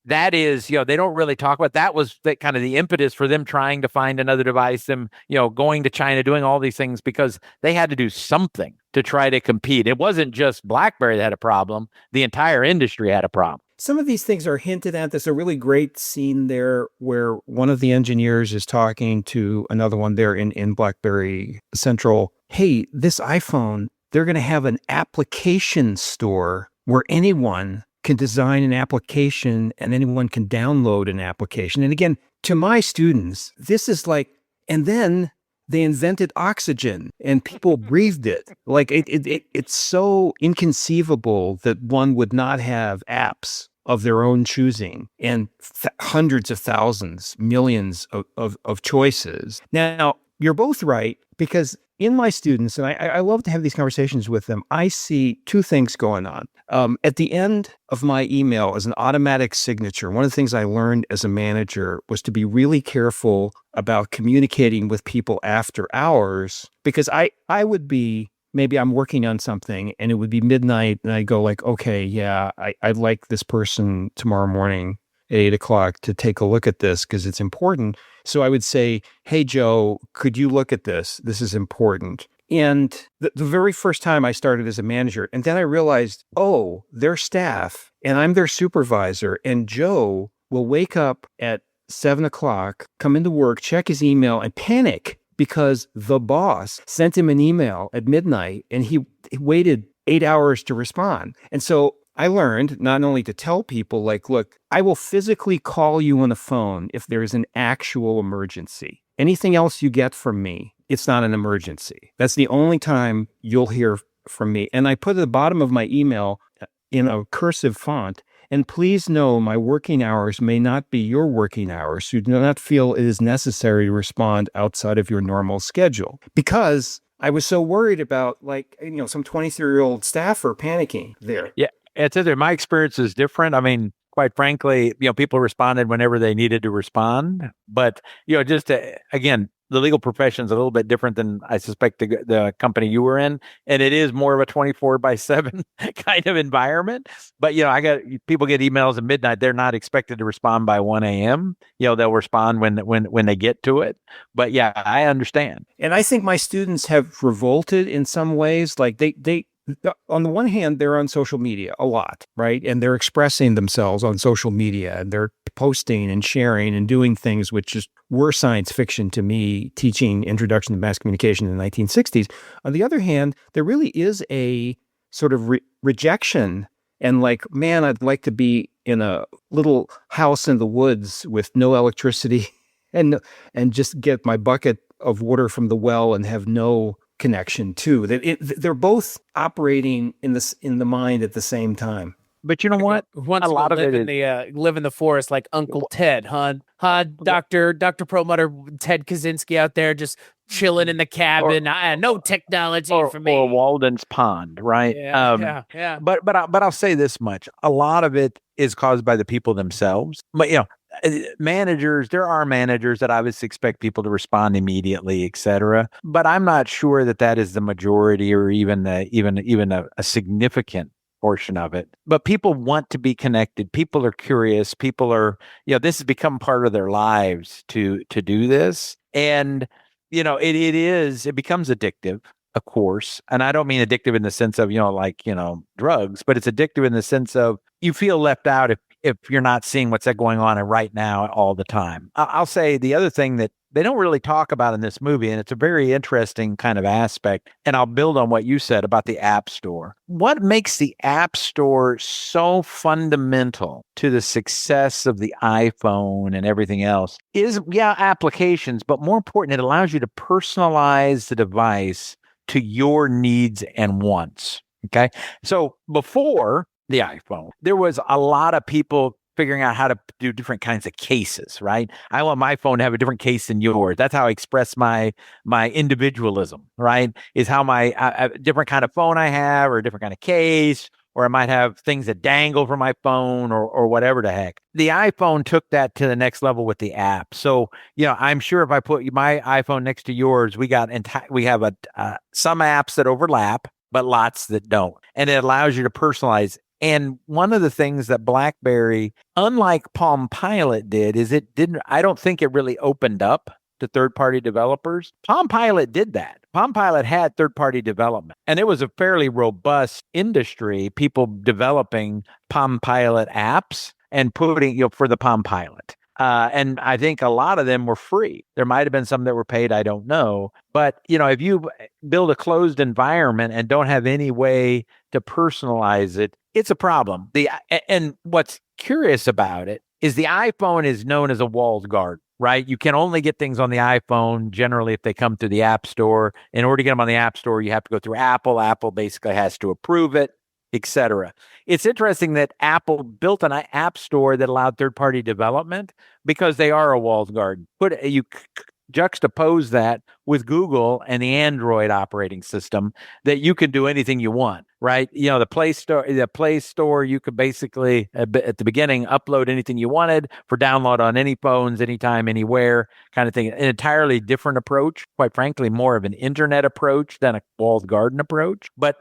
That is, they don't really talk about that. Was the kind of the impetus for them trying to find another device, them, going to China, doing all these things, because they had to do something to try to compete. It wasn't just BlackBerry that had a problem. The entire industry had a problem. Some of these things are hinted at. There's a really great scene there where one of the engineers is talking to another one there in BlackBerry Central. Hey, this iPhone, they're going to have an application store where anyone can design an application and anyone can download an application. And again, to my students, this is like, and then they invented oxygen and people breathed it. Like it's so inconceivable that one would not have apps of their own choosing and hundreds of thousands, millions of choices. Now, you're both right, because in my students, and I love to have these conversations with them, I see two things going on. At the end of my email as an automatic signature, one of the things I learned as a manager was to be really careful about communicating with people after hours, because I would be, maybe I'm working on something and it would be midnight and I go like, okay, yeah, I'd like this person tomorrow morning at 8 o'clock to take a look at this because it's important. So I would say, hey, Joe, could you look at this? This is important. And the very first time I started as a manager, and then I realized, oh, they're staff and I'm their supervisor. And Joe will wake up at 7 o'clock, come into work, check his email and panic because the boss sent him an email at midnight and he waited 8 hours to respond. And so I learned not only to tell people like, look, I will physically call you on the phone if there is an actual emergency. Anything else you get from me, it's not an emergency. That's the only time you'll hear from me. And I put at the bottom of my email in a cursive font, and please know my working hours may not be your working hours. So you do not feel it is necessary to respond outside of your normal schedule. Because I was so worried about some 23-year-old staffer panicking there. Yeah. It's either my experience is different. I mean, quite frankly, people responded whenever they needed to respond. But, again, the legal profession is a little bit different than I suspect the company you were in. And it is more of a 24/7 kind of environment. But, people get emails at midnight. They're not expected to respond by 1 a.m. They'll respond when they get to it. But yeah, I understand. And I think my students have revolted in some ways. Like they on the one hand, they're on social media a lot, right? And they're expressing themselves on social media and they're posting and sharing and doing things which just were science fiction to me, teaching Introduction to Mass Communication in the 1960s. On the other hand, there really is a sort of rejection and like, man, I'd like to be in a little house in the woods with no electricity and just get my bucket of water from the well and have no connection too. They're both operating in the mind at the same time. But you know what? A lot of it live in the forest like Uncle Ted, huh? Dr. Perlmutter, Ted Kaczynski out there just chilling in the cabin. No technology for me. Or Walden's Pond, right? Yeah. But I'll say this much: a lot of it is caused by the people themselves. But managers, there are managers that I would expect people to respond immediately, et cetera. But I'm not sure that is the majority or even a significant portion of it. But people want to be connected. People are curious. People are, this has become part of their lives to do this. And, it becomes addictive, of course. And I don't mean addictive in the sense of, drugs, but it's addictive in the sense of you feel left out if you're not seeing what's going on right now all the time. I'll say the other thing that they don't really talk about in this movie, and it's a very interesting kind of aspect, and I'll build on what you said about the App Store. What makes the App Store so fundamental to the success of the iPhone and everything else is, applications, but more important, it allows you to personalize the device to your needs and wants. Okay. So before the iPhone, there was a lot of people figuring out how to do different kinds of cases, right? I want my phone to have a different case than yours. That's how I express my individualism, right? Is how my different kind of phone I have, or a different kind of case, or I might have things that dangle from my phone, or whatever the heck. The iPhone took that to the next level with the app. So, I'm sure if I put my iPhone next to yours, we have some apps that overlap, but lots that don't. And it allows you to personalize. And one of the things that BlackBerry, unlike Palm Pilot did, is I don't think it really opened up to third-party developers. Palm Pilot did that. Palm Pilot had third-party development, and it was a fairly robust industry, people developing Palm Pilot apps and putting, for the Palm Pilot. And I think a lot of them were free. There might have been some that were paid, I don't know. But, if you build a closed environment and don't have any way to personalize it, it's a problem. And what's curious about it is the iPhone is known as a walled garden, right? You can only get things on the iPhone generally if they come through the App Store. In order to get them on the App Store, you have to go through Apple. Apple basically has to approve it, etc. It's interesting that Apple built an app store that allowed third-party development because they are a walled garden. You juxtapose that with Google and the Android operating system that you can do anything you want, right? The Play Store, you could basically at the beginning upload anything you wanted for download on any phones, anytime, anywhere kind of thing. An entirely different approach, quite frankly, more of an internet approach than a walled garden approach. But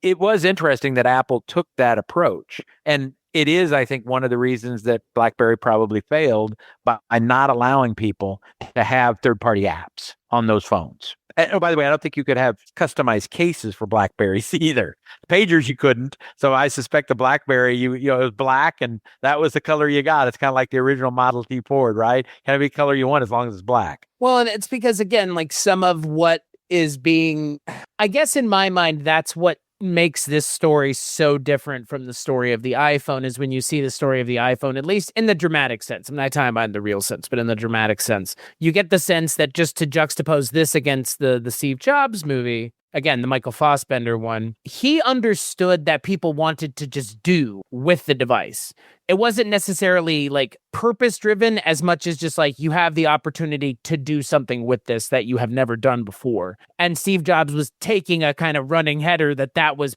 it was interesting that Apple took that approach. And it is, I think, one of the reasons that BlackBerry probably failed by not allowing people to have third-party apps on those phones. And, oh, by the way, I don't think you could have customized cases for BlackBerries either. Pagers you couldn't. So I suspect the BlackBerry, it was black, and that was the color you got. It's kind of like the original Model T Ford, right? Can be color you want as long as it's black. Well, and it's because, again, like some of what is being, I guess in my mind, that's what makes this story so different from the story of the iPhone is when you see the story of the iPhone, at least in the dramatic sense. I'm not talking about in the real sense, but in the dramatic sense, you get the sense that just to juxtapose this against the Steve Jobs movie, again, the Michael Fassbender one, he understood that people wanted to just do with the device. It wasn't necessarily like purpose driven as much as just like you have the opportunity to do something with this that you have never done before. And Steve Jobs was taking a kind of running header that was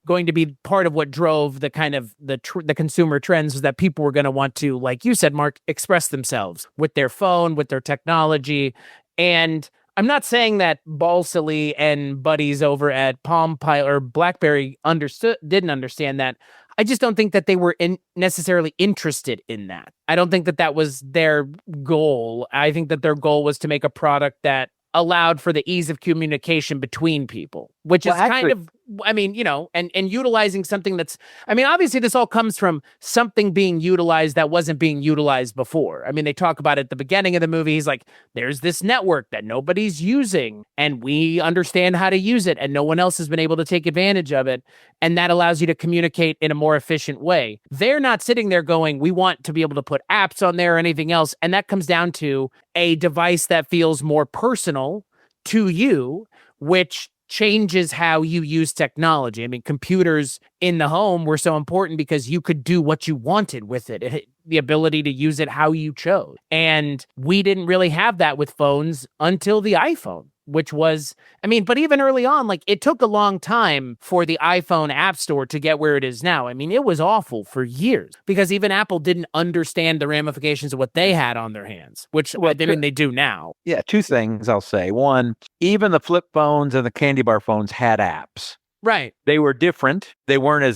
going to be part of what drove the kind of the consumer trends, was that people were going to want to, like you said, Mark, express themselves with their phone, with their technology. And I'm not saying that Balsillie and buddies over at Palm Pilot or BlackBerry didn't understand that. I just don't think that they were necessarily interested in that. I don't think that was their goal. I think that their goal was to make a product that allowed for the ease of communication between people, which is kind of, and utilizing something that's, obviously this all comes from something being utilized that wasn't being utilized before. They talk about it at the beginning of the movie. He's like, there's this network that nobody's using and we understand how to use it and no one else has been able to take advantage of it. And that allows you to communicate in a more efficient way. They're not sitting there going, we want to be able to put apps on there or anything else. And that comes down to a device that feels more personal to you, which changes how you use technology. Computers in the home were so important because you could do what you wanted with it, the ability to use it how you chose. And we didn't really have that with phones until the iPhone, which was, but even early on, like it took a long time for the iPhone App Store to get where it is now. It was awful for years because even Apple didn't understand the ramifications of what they had on their hands, which they do now. Yeah, two things I'll say. One, even the flip phones and the candy bar phones had apps. Right. They were different. They weren't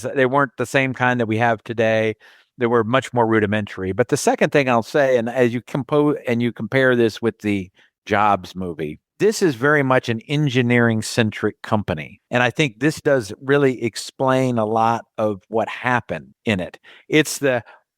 the same kind that we have today. They were much more rudimentary. But the second thing I'll say, and as you compare this with the Jobs movie, this is very much an engineering-centric company. And I think this does really explain a lot of what happened in it. It's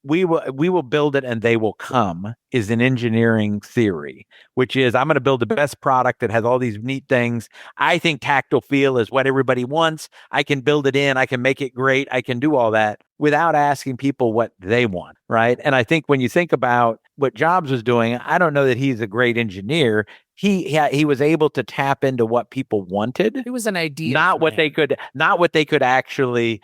we will build it and they will come is an engineering theory, which is I'm going to build the best product that has all these neat things. I think tactile feel is what everybody wants. I can build it in. I can make it great. I can do all that without asking people what they want, right? And I think when you think about what Jobs was doing, I don't know that he's a great engineer. He was able to tap into what people wanted. It was an idea, not what they could actually,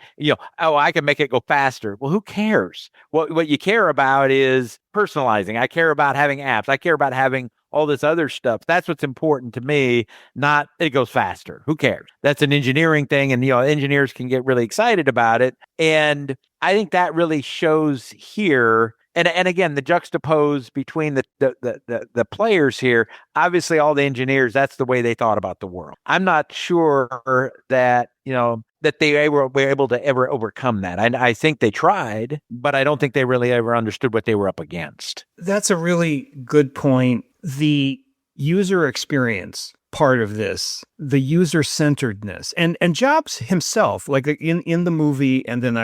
I can make it go faster. Well, who cares? What you care about is personalizing. I care about having apps. I care about having all this other stuff. That's what's important to me, not it goes faster. Who cares? That's an engineering thing. And, engineers can get really excited about it. And I think that really shows here. And again, the juxtapose between the players here, obviously all the engineers, that's the way they thought about the world. I'm not sure that, that they were able to ever overcome that. I think they tried, but I don't think they really ever understood what they were up against. That's a really good point. The user experience part of this, the user-centeredness. And Jobs himself, like in the movie, and then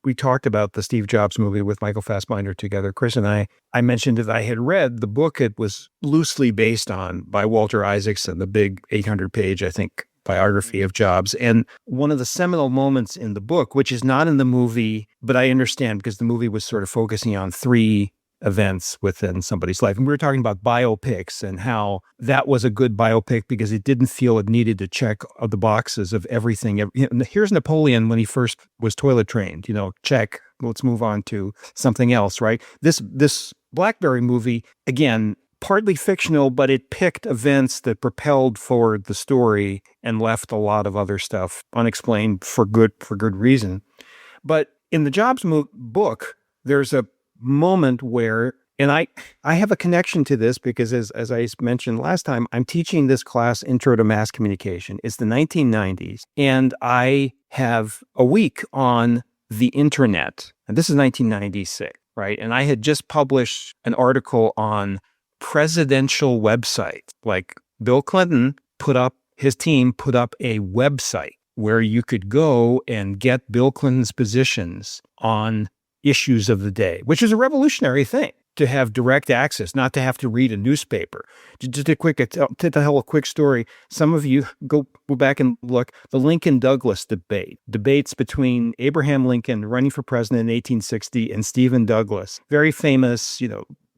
we talked about the Steve Jobs movie with Michael Fassbinder together, Chris and I mentioned that I had read the book it was loosely based on by Walter Isaacson, the big 800-page, I think, biography of Jobs. And one of the seminal moments in the book, which is not in the movie, but I understand because the movie was sort of focusing on 3 events within somebody's life. And we were talking about biopics and how that was a good biopic because it didn't feel it needed to check the boxes of everything. Here's Napoleon when he first was toilet trained, check, let's move on to something else, right? This BlackBerry movie, again, partly fictional, but it picked events that propelled forward the story and left a lot of other stuff unexplained for good reason. But in the Jobs book, there's a moment where, and I have a connection to this because as I mentioned last time, I'm teaching this class, Intro to Mass Communication. It's the 1990s, and I have a week on the internet, and this is 1996, right? And I had just published an article on presidential websites. Like Bill Clinton his team put up a website where you could go and get Bill Clinton's positions on issues of the day, which is a revolutionary thing to have direct access, not to have to read a newspaper. Just to tell a quick story. Some of you go back and look, the Lincoln-Douglas debates between Abraham Lincoln running for president in 1860 and Stephen Douglas. Very famous,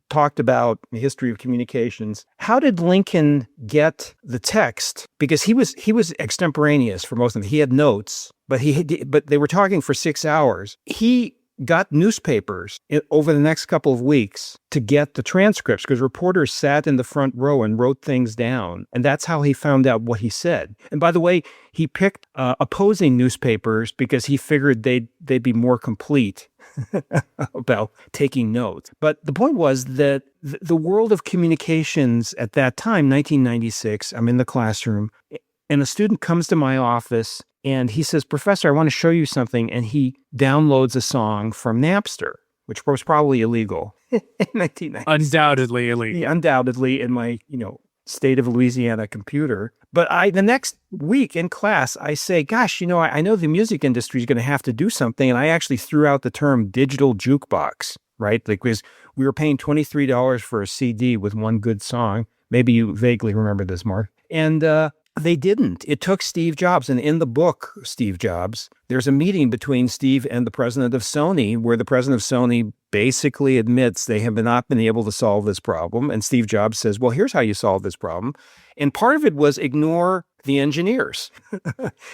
talked about the history of communications. How did Lincoln get the text? Because he was extemporaneous for most of them. He had notes, but they were talking for 6 hours. He got newspapers over the next couple of weeks to get the transcripts because reporters sat in the front row and wrote things down. And that's how he found out what he said. And by the way, he picked opposing newspapers because he figured they'd be more complete about taking notes. But the point was that the world of communications at that time, 1996, I'm in the classroom, and a student comes to my office and he says, "Professor, I want to show you something." And he downloads a song from Napster, which was probably illegal in 1990. Undoubtedly illegal. Yeah, undoubtedly in my, state of Louisiana computer. But the next week in class, I say, gosh, I know the music industry is going to have to do something. And I actually threw out the term digital jukebox, right? Like, because we were paying $23 for a CD with one good song. Maybe you vaguely remember this, Mark. And they didn't. It took Steve Jobs. And in the book, Steve Jobs, there's a meeting between Steve and the president of Sony, where the president of Sony basically admits they have not been able to solve this problem. And Steve Jobs says, well, here's how you solve this problem. And part of it was ignore the engineers.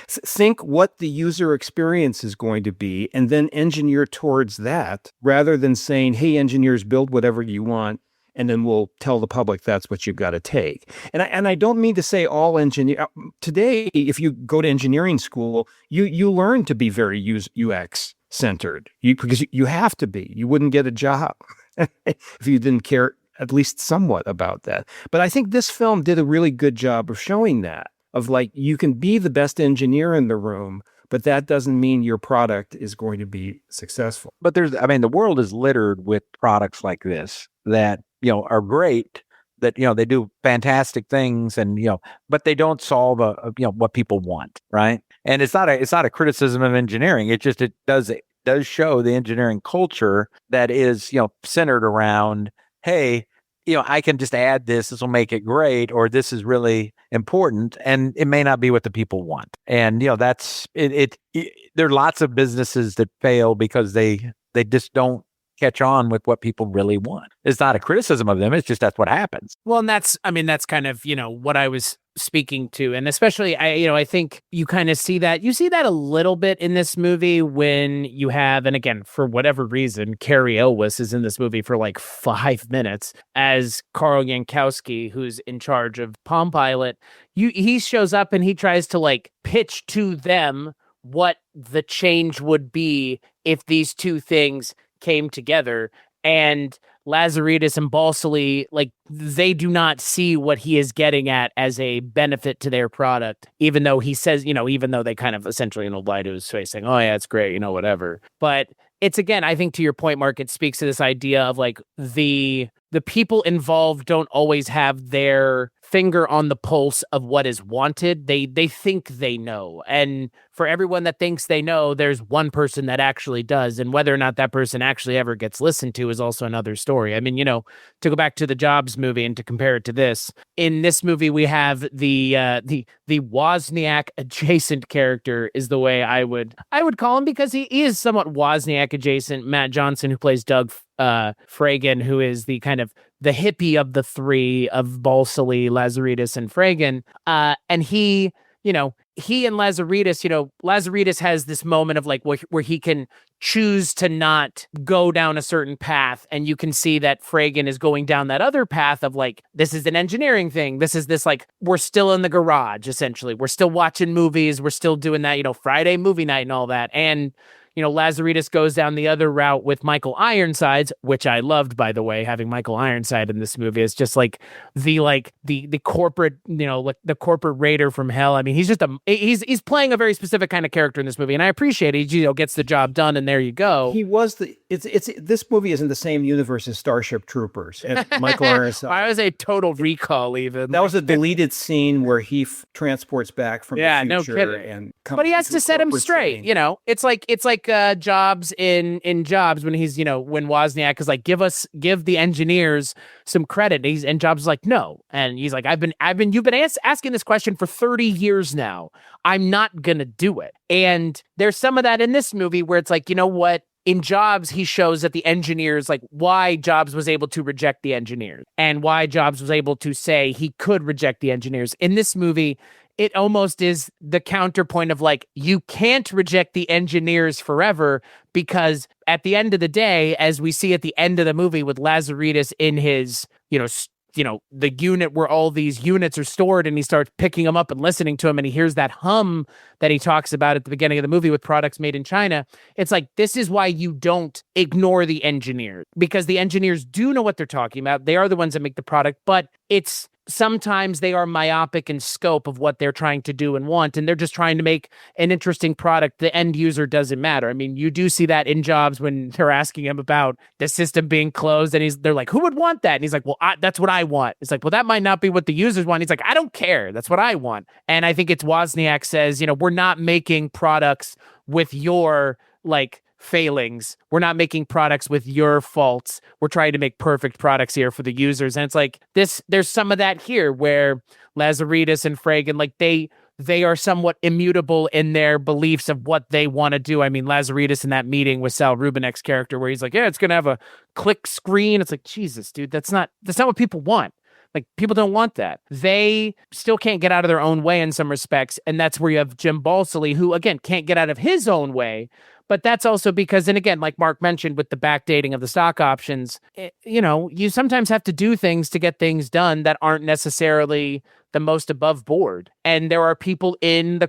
Think what the user experience is going to be and then engineer towards that rather than saying, hey, engineers, build whatever you want. And then we'll tell the public that's what you've got to take. And I don't mean to say all engineer today. If you go to engineering school, you learn to be very UX centered. Because you have to be. You wouldn't get a job if you didn't care at least somewhat about that. But I think this film did a really good job of showing that. Of like, you can be the best engineer in the room, but that doesn't mean your product is going to be successful. But the world is littered with products like this that are great, that they do fantastic things, and but they don't solve what people want, right? And it's not a criticism of engineering. It does show the engineering culture that is centered around, hey, I can just add this will make it great, or this is really important, and it may not be what the people want. And that's it. There are lots of businesses that fail because they just don't catch on with what people really want. It's not a criticism of them. It's just that's what happens. Well, and that's kind of, what I was speaking to. And especially, I think you kind of see that. You see that a little bit in this movie when you have, and again, for whatever reason, Carrie Elwes is in this movie for like 5 minutes as Carl Yankowski, who's in charge of Palm Pilot. He shows up and he tries to like pitch to them what the change would be if these two things came together, and Lazaridis and Balsillie, like, they do not see what he is getting at as a benefit to their product, even though he says, even though they kind of essentially lie to his face saying, oh yeah, it's great, whatever. But it's, again, I think to your point, Mark, it speaks to this idea of like the people involved don't always have their finger on the pulse of what is wanted. They think they know. And for everyone that thinks they know, there's one person that actually does. And whether or not that person actually ever gets listened to is also another story. I mean, to go back to the Jobs movie and to compare it to this, in this movie, we have the Wozniak adjacent character is the way I would call him, because he is somewhat Wozniak adjacent. Matt Johnson, who plays Doug Fragan, who is the kind of the hippie of the three of Balsillie, Lazaridis, and Fragan. And he and Lazaridis, Lazaridis has this moment of like where he can choose to not go down a certain path. And you can see that Fragan is going down that other path of like, this is an engineering thing. This is this, like, we're still in the garage, essentially. We're still watching movies. We're still doing that, Friday movie night and all that. And Lazaridis goes down the other route with Michael Ironsides, which I loved, by the way. Having Michael Ironside in this movie is just like the corporate, the corporate raider from hell. I mean, he's just he's playing a very specific kind of character in this movie, and I appreciate it. He gets the job done, and there you go. He was this movie is in the same universe as Starship Troopers. And Michael Ironside. I was a Total Recall, even. That was a deleted scene where he transports back from the future. No kidding. But he has to set him straight. Scene. It's like Jobs in Jobs when he's when Wozniak is like, give the engineers some credit, and Jobs is like, no, and he's like, you've been asking this question for 30 years now. I'm not gonna do it. And there's some of that in this movie where it's like, what? In Jobs, he shows that the engineers, like, why Jobs was able to reject the engineers and why Jobs was able to say he could reject the engineers. In this movie, it almost is the counterpoint of like, you can't reject the engineers forever, because at the end of the day, as we see at the end of the movie with Lazaridis in his, the unit where all these units are stored, and he starts picking them up and listening to them, and he hears that hum that he talks about at the beginning of the movie with products made in China. It's like, this is why you don't ignore the engineers, because the engineers do know what they're talking about. They are the ones that make the product, but sometimes they are myopic in scope of what they're trying to do and want, and they're just trying to make an interesting product. The end user doesn't matter. I mean, you do see that in Jobs when they're asking him about the system being closed, and they're like, who would want that? And he's like, well, that's what I want. It's like, well, that might not be what the users want. He's like, I don't care. That's what I want. And I think it's Wozniak says, we're not making products with your, like, failings. We're not making products with your faults. We're trying to make perfect products here for the users. And it's like there's some of that here where Lazaridis and Fragan, like, they are somewhat immutable in their beliefs of what they want to do. I mean, Lazaridis in that meeting with Sal Rubinek's character where he's like, yeah, it's going to have a click screen. It's like, Jesus, dude, that's not what people want. Like, people don't want that. They still can't get out of their own way in some respects. And that's where you have Jim Balsillie, who, again, can't get out of his own way. But that's also because, and again, like Mark mentioned with the backdating of the stock options, you sometimes have to do things to get things done that aren't necessarily the most above board. And there are people in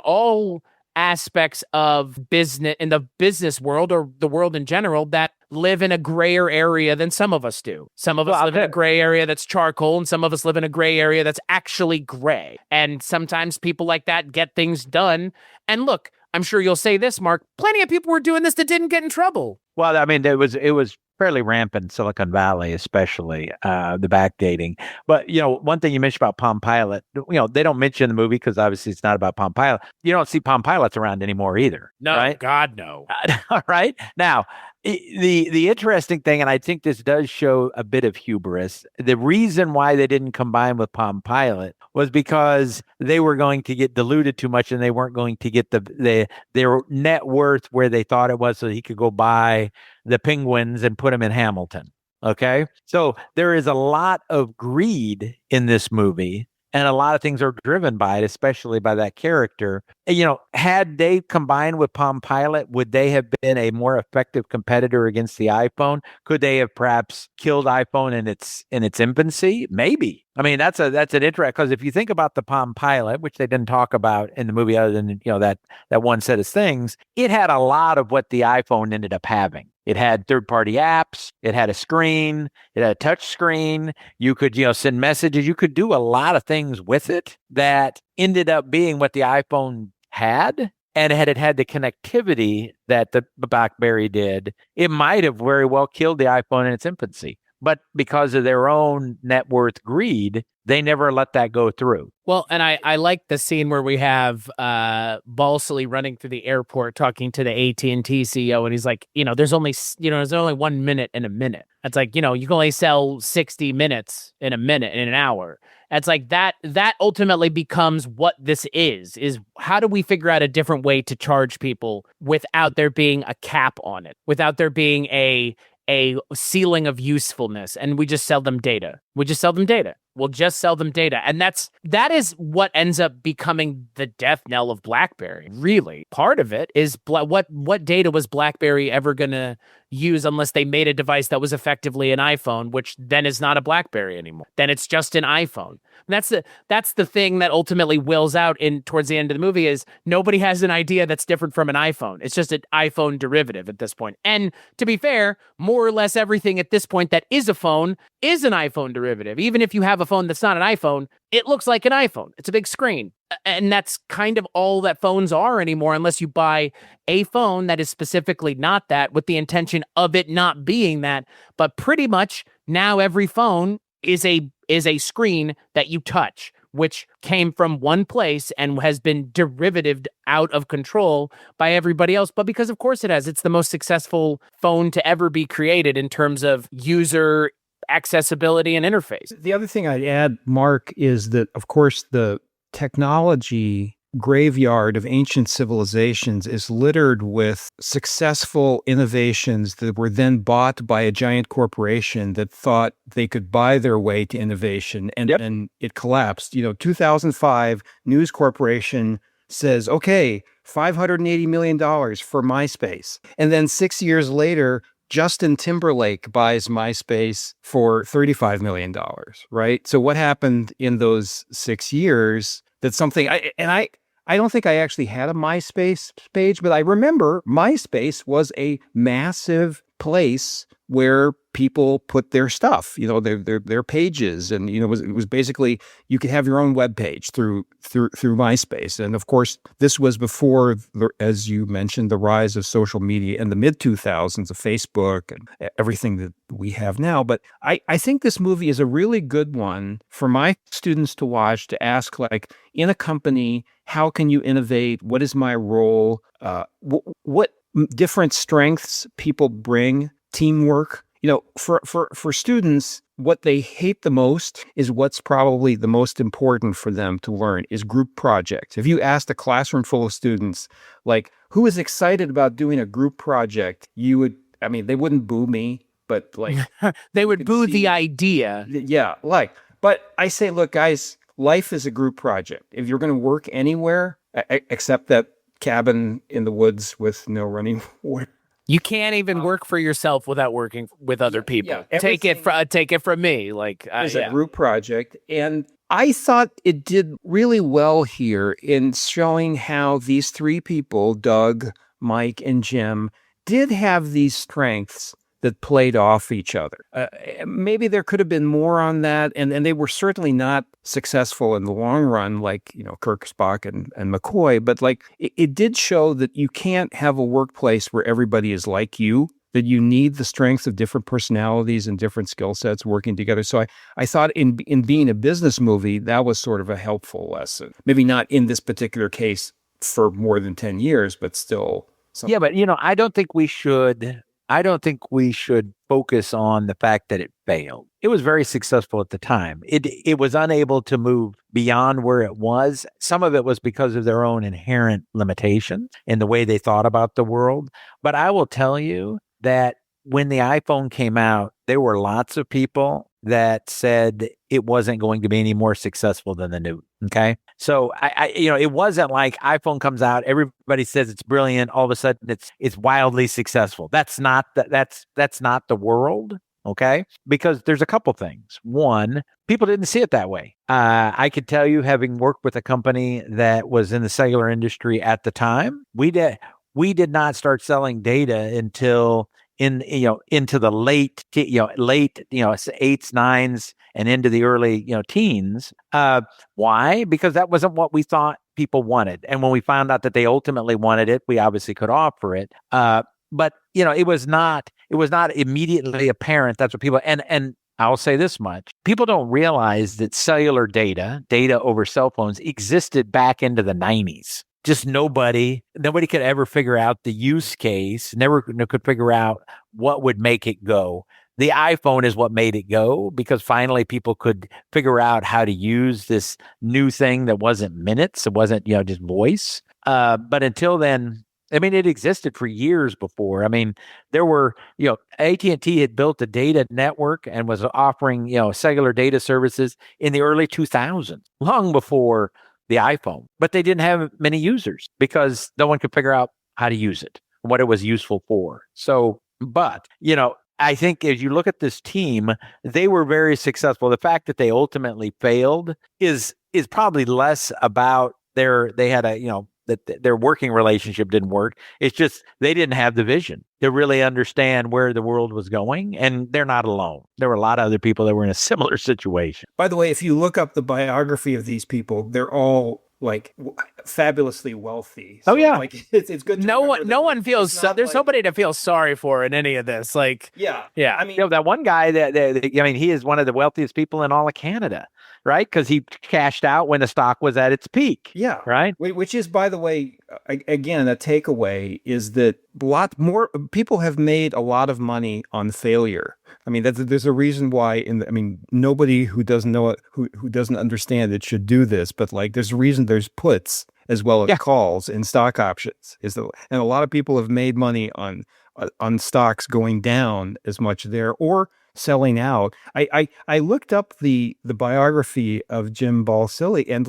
all aspects of business, in the business world or the world in general, that live in a grayer area than some of us do. Some of us live in a gray area that's charcoal, and some of us live in a gray area that's actually gray. And sometimes people like that get things done. And look, I'm sure you'll say this, Mark, plenty of people were doing this that didn't get in trouble. Well, I mean, it was fairly rampant in Silicon Valley, especially the backdating. But, one thing you mentioned about Palm Pilot, they don't mention the movie because obviously it's not about Palm Pilot. You don't see Palm Pilots around anymore either. No, right? God, no. All right. Now, the interesting thing, and I think this does show a bit of hubris, the reason why they didn't combine with Palm Pilot was because they were going to get diluted too much, and they weren't going to get their net worth where they thought it was, so he could go buy the Penguins and put them in Hamilton. Okay. So there is a lot of greed in this movie, and a lot of things are driven by it, especially by that character. Had they combined with Palm Pilot, would they have been a more effective competitor against the iPhone? Could they have perhaps killed iPhone in its infancy? Maybe. I mean, that's an interesting, because if you think about the Palm Pilot, which they didn't talk about in the movie other than, that one set of things, it had a lot of what the iPhone ended up having. It had third-party apps. It had a screen. It had a touch screen. You could, send messages. You could do a lot of things with it that ended up being what the iPhone had. And had it had the connectivity that the BlackBerry did, it might have very well killed the iPhone in its infancy. But because of their own net worth greed, They never let that go through. Well, and I like the scene where we have Balsillie running through the airport talking to the AT&T CEO, and he's like, there's only 1 minute in a minute. It's like, you can only sell 60 minutes in a minute, in an hour. It's like that ultimately becomes what this is how do we figure out a different way to charge people without there being a cap on it, without there being a ceiling of usefulness, and we just sell them data. We'll just sell them data. And that is what ends up becoming the death knell of BlackBerry. Really. Part of it is what data was BlackBerry ever going to use unless they made a device that was effectively an iPhone, which then is not a BlackBerry anymore. Then it's just an iPhone. And that's the thing that ultimately wills out towards the end of the movie is nobody has an idea that's different from an iPhone. It's just an iPhone derivative at this point. And to be fair, more or less everything at this point that is a phone is an iPhone derivative. Even if you have a phone that's not an iPhone, it looks like an iPhone. It's a big screen. And that's kind of all that phones are anymore, unless you buy a phone that is specifically not that with the intention of it not being that. But pretty much now every phone is a screen that you touch, which came from one place and has been derivative out of control by everybody else. But because of course it has, it's the most successful phone to ever be created in terms of user accessibility and interface. The other thing I'd add, Mark, is that, of course, the technology graveyard of ancient civilizations is littered with successful innovations that were then bought by a giant corporation that thought they could buy their way to innovation, and then it collapsed. 2005, News Corporation says, okay, $580 million for MySpace. And then 6 years later, Justin Timberlake buys MySpace for $35 million, right? So what happened in those 6 years? That's something I don't think I actually had a MySpace page, but I remember MySpace was a massive place where people put their stuff, their pages, and it was basically you could have your own web page through MySpace. And of course, this was before, as you mentioned, the rise of social media in the mid 2000s of Facebook and everything that we have now. But I think this movie is a really good one for my students to watch, to ask, like, in a company, how can you innovate? What is my role? What different strengths people bring? Teamwork. For students, what they hate the most is what's probably the most important for them to learn is group projects. If you asked a classroom full of students, like, who is excited about doing a group project, they wouldn't boo me, but like they would boo the idea. Yeah. But I say, look, guys, life is a group project. If you're going to work anywhere, except that cabin in the woods with no running water, you can't even work for yourself without working with other people. Yeah. Take it from me. It's a group project. And I thought it did really well here in showing how these three people, Doug, Mike, and Jim, did have these strengths that played off each other. Maybe there could have been more on that, and they were certainly not successful in the long run, like Kirk, Spock, and McCoy. But it did show that you can't have a workplace where everybody is like you. That you need the strength of different personalities and different skill sets working together. So I thought in being a business movie, that was sort of a helpful lesson. Maybe not in this particular case for more than 10 years, but still. Something. Yeah, but I don't think we should focus on the fact that it failed. It was very successful at the time. It was unable to move beyond where it was. Some of it was because of their own inherent limitations in the way they thought about the world. But I will tell you that when the iPhone came out, there were lots of people that said it wasn't going to be any more successful than the Newton. Okay. So it wasn't like iPhone comes out, everybody says it's brilliant. All of a sudden it's wildly successful. That's not the world. Okay. Because there's a couple things. One, people didn't see it that way. I could tell you, having worked with a company that was in the cellular industry at the time, we did not start selling data until into the late eights, nines, and into the early teens. Why? Because that wasn't what we thought people wanted. And when we found out that they ultimately wanted it, we obviously could offer it. but it was not immediately apparent. That's what people, and I'll say this much. People don't realize that cellular data over cell phones existed back into the 90s. Just nobody could ever figure out the use case, never could figure out what would make it go. The iPhone is what made it go, because finally people could figure out how to use this new thing that wasn't minutes. It wasn't, just voice. But until then, it existed for years before. There were, AT&T had built a data network and was offering, cellular data services in the early 2000s, long before the iPhone. But they didn't have many users because no one could figure out how to use it, what it was useful for. So, but, I think as you look at this team, they were very successful. The fact that they ultimately failed is probably less about their working relationship didn't work. It's just they didn't have the vision to really understand where the world was going. And they're not alone. There were a lot of other people that were in a similar situation. By the way, if you look up the biography of these people, they're all fabulously wealthy. So, it's good. No one feels there's nobody to feel sorry for in any of this. Yeah. That one guy he is one of the wealthiest people in all of Canada, right? Because he cashed out when the stock was at its peak. Yeah. Right. Which is, by the way, again, a takeaway is that a lot more people have made a lot of money on failure. There's a reason why nobody who doesn't know it, who doesn't understand it should do this, but there's a reason there's puts as well as calls in stock options. And a lot of people have made money on stocks going down as much there or selling out. I looked up the biography of Jim Balsillie and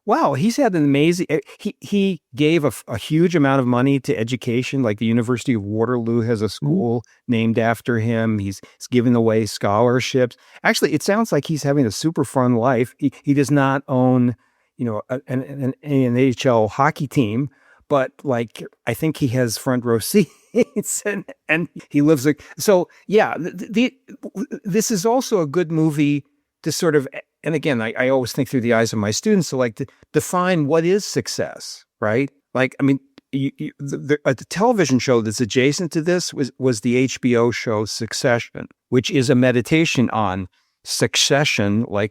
wow, he's had an amazing. He gave a huge amount of money to education. Like the University of Waterloo has a school named after him. He's giving away scholarships. Actually, it sounds like he's having a super fun life. He does not own, an NHL hockey team, but I think he has front row seats and he lives so. Yeah, this is also a good movie to sort of. And again, I always think through the eyes of my students. So to define what is success, right? The television show that's adjacent to this was the HBO show Succession, which is a meditation on succession, a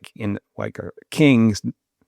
king's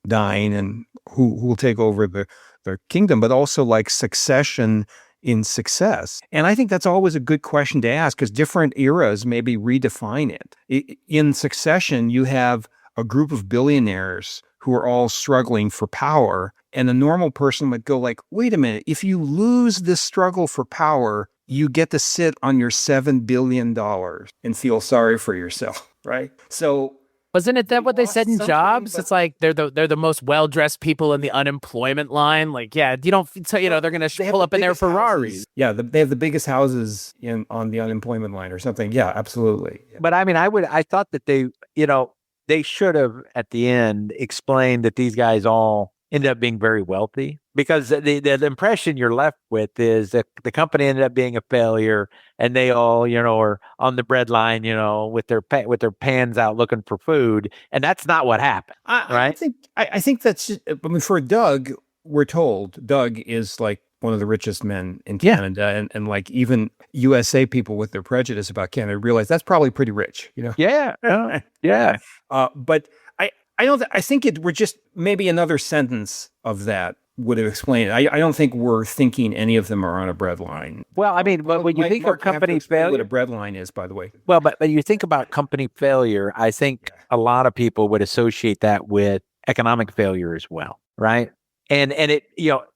dying and who will take over their kingdom, but also succession in success. And I think that's always a good question to ask because different eras maybe redefine it. In Succession, you have a group of billionaires who are all struggling for power. And a normal person would go wait a minute, if you lose this struggle for power, you get to sit on your $7 billion and feel sorry for yourself, right? So wasn't it that what they said in Jobs? It's they're the most well-dressed people in the unemployment line. You don't, they're going to pull up in their Ferraris. Houses. Yeah, they have the biggest houses on the unemployment line or something. Yeah, absolutely. Yeah. But I thought that they should have at the end explained that these guys all ended up being very wealthy, because the impression you're left with is that the company ended up being a failure and they all, are on the breadline, with their pans out looking for food. And that's not what happened. Right. I think that's just, for Doug, we're told Doug is one of the richest men in Canada. And even USA people with their prejudice about Canada realize that's probably pretty rich, Yeah. Yeah. But I think it were just maybe another sentence of that would have explained it. I don't think we're thinking any of them are on a breadline. Well, but when you think of company failure, what a breadline is, by the way. Well, but you think about company failure, I think a lot of people would associate that with economic failure as well, right? And it,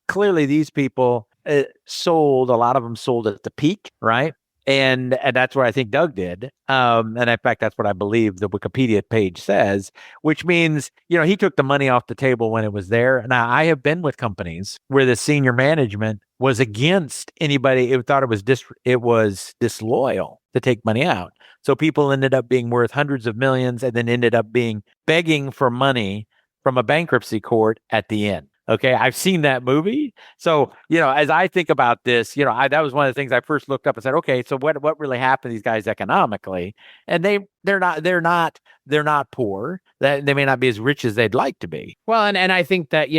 clearly these people sold, a lot of them sold at the peak, right? And that's what I think Doug did. And in fact, that's what I believe the Wikipedia page says, which means, he took the money off the table when it was there. Now, I have been with companies where the senior management was against anybody who thought it was disloyal to take money out. So people ended up being worth hundreds of millions and then ended up begging for money from a bankruptcy court at the end. Okay, I've seen that movie. So, as I think about this, that was one of the things I first looked up and said, okay, so what really happened to these guys economically? And they're not poor. That they may not be as rich as they'd like to be. Well, and I think that,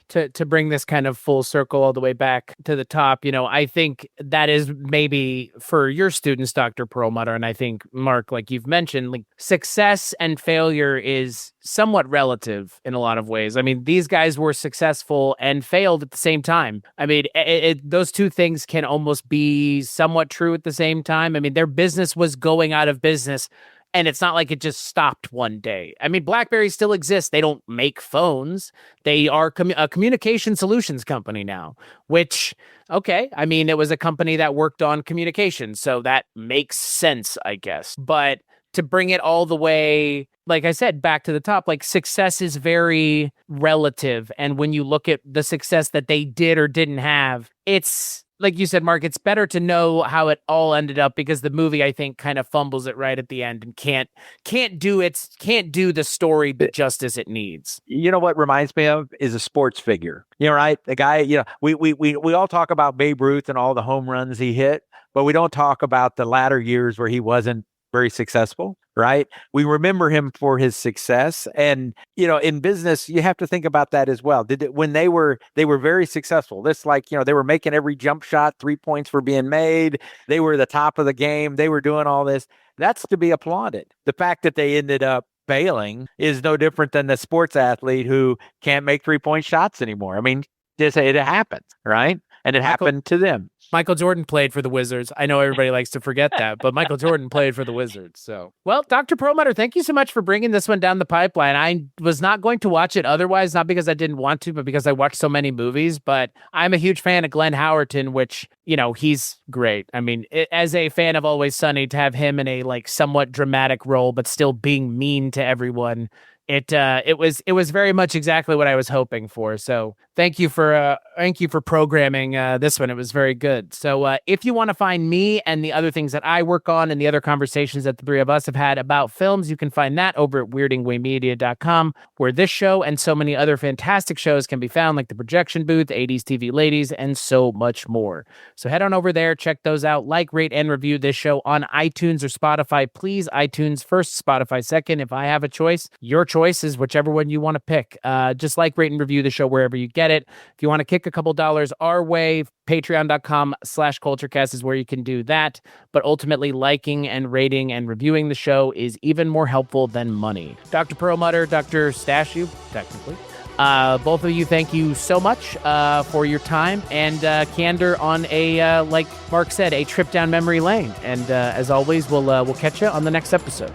to bring this kind of full circle all the way back to the top, I think that is maybe for your students, Dr. Perlmutter, and I think, Mark, like you've mentioned, like success and failure is somewhat relative in a lot of ways. I mean, these guys were successful and failed at the same time. I mean, those two things can almost be somewhat true at the same time. I mean, their business was going out of business, and it's not like it just stopped one day. I mean, BlackBerry still exists. They don't make phones. They are a communication solutions company now, which, okay, I mean, it was a company that worked on communication, so that makes sense, I guess. But to bring it all the way, like I said, back to the top, like success is very relative. And when you look at the success that they did or didn't have, it's, like you said, Mark, it's better to know how it all ended up, because the movie, I think, kind of fumbles it right at the end and can't do the story the justice it needs. You know what reminds me of is a sports figure. Right? The guy, we all talk about Babe Ruth and all the home runs he hit, but we don't talk about the latter years where he wasn't very successful, right? We remember him for his success. And, in business, you have to think about that as well. When they were very successful, this, like, they were making every jump shot, 3 points were being made. They were the top of the game. They were doing all this. That's to be applauded. The fact that they ended up failing is no different than the sports athlete who can't make 3-point shots anymore. I mean, it happens, right? And it happened to them. Michael Jordan played for the Wizards. I know everybody likes to forget that, but Michael Jordan played for the Wizards. So, well, Dr. Perlmutter, thank you so much for bringing this one down the pipeline. I was not going to watch it otherwise, not because I didn't want to, but because I watched so many movies. But I'm a huge fan of Glenn Howerton, which, he's great. I mean, as a fan of Always Sunny, to have him in a like somewhat dramatic role, but still being mean to everyone, it was very much exactly what I was hoping for. So thank you for programming this one. It was very good. So if you want to find me and the other things that I work on and the other conversations that the three of us have had about films, you can find that over at weirdingwaymedia.com, where this show and so many other fantastic shows can be found, like The Projection Booth, 80s TV Ladies, and so much more. So head on over there, check those out, like, rate, and review this show on iTunes or Spotify. Please, iTunes first, Spotify second. If I have a choice, your choice is whichever one you want to pick. Just like, rate, and review the show wherever you get it. If you want to kick a couple dollars our way, patreon.com/Kulturecast is where you can do that. But ultimately, liking and rating and reviewing the show is even more helpful than money. Dr. Perlmutter, Dr. Stachiw, technically, both of you, thank you so much for your time and candor on a, like Mark said, a trip down memory lane. And as always, we'll catch you on the next episode.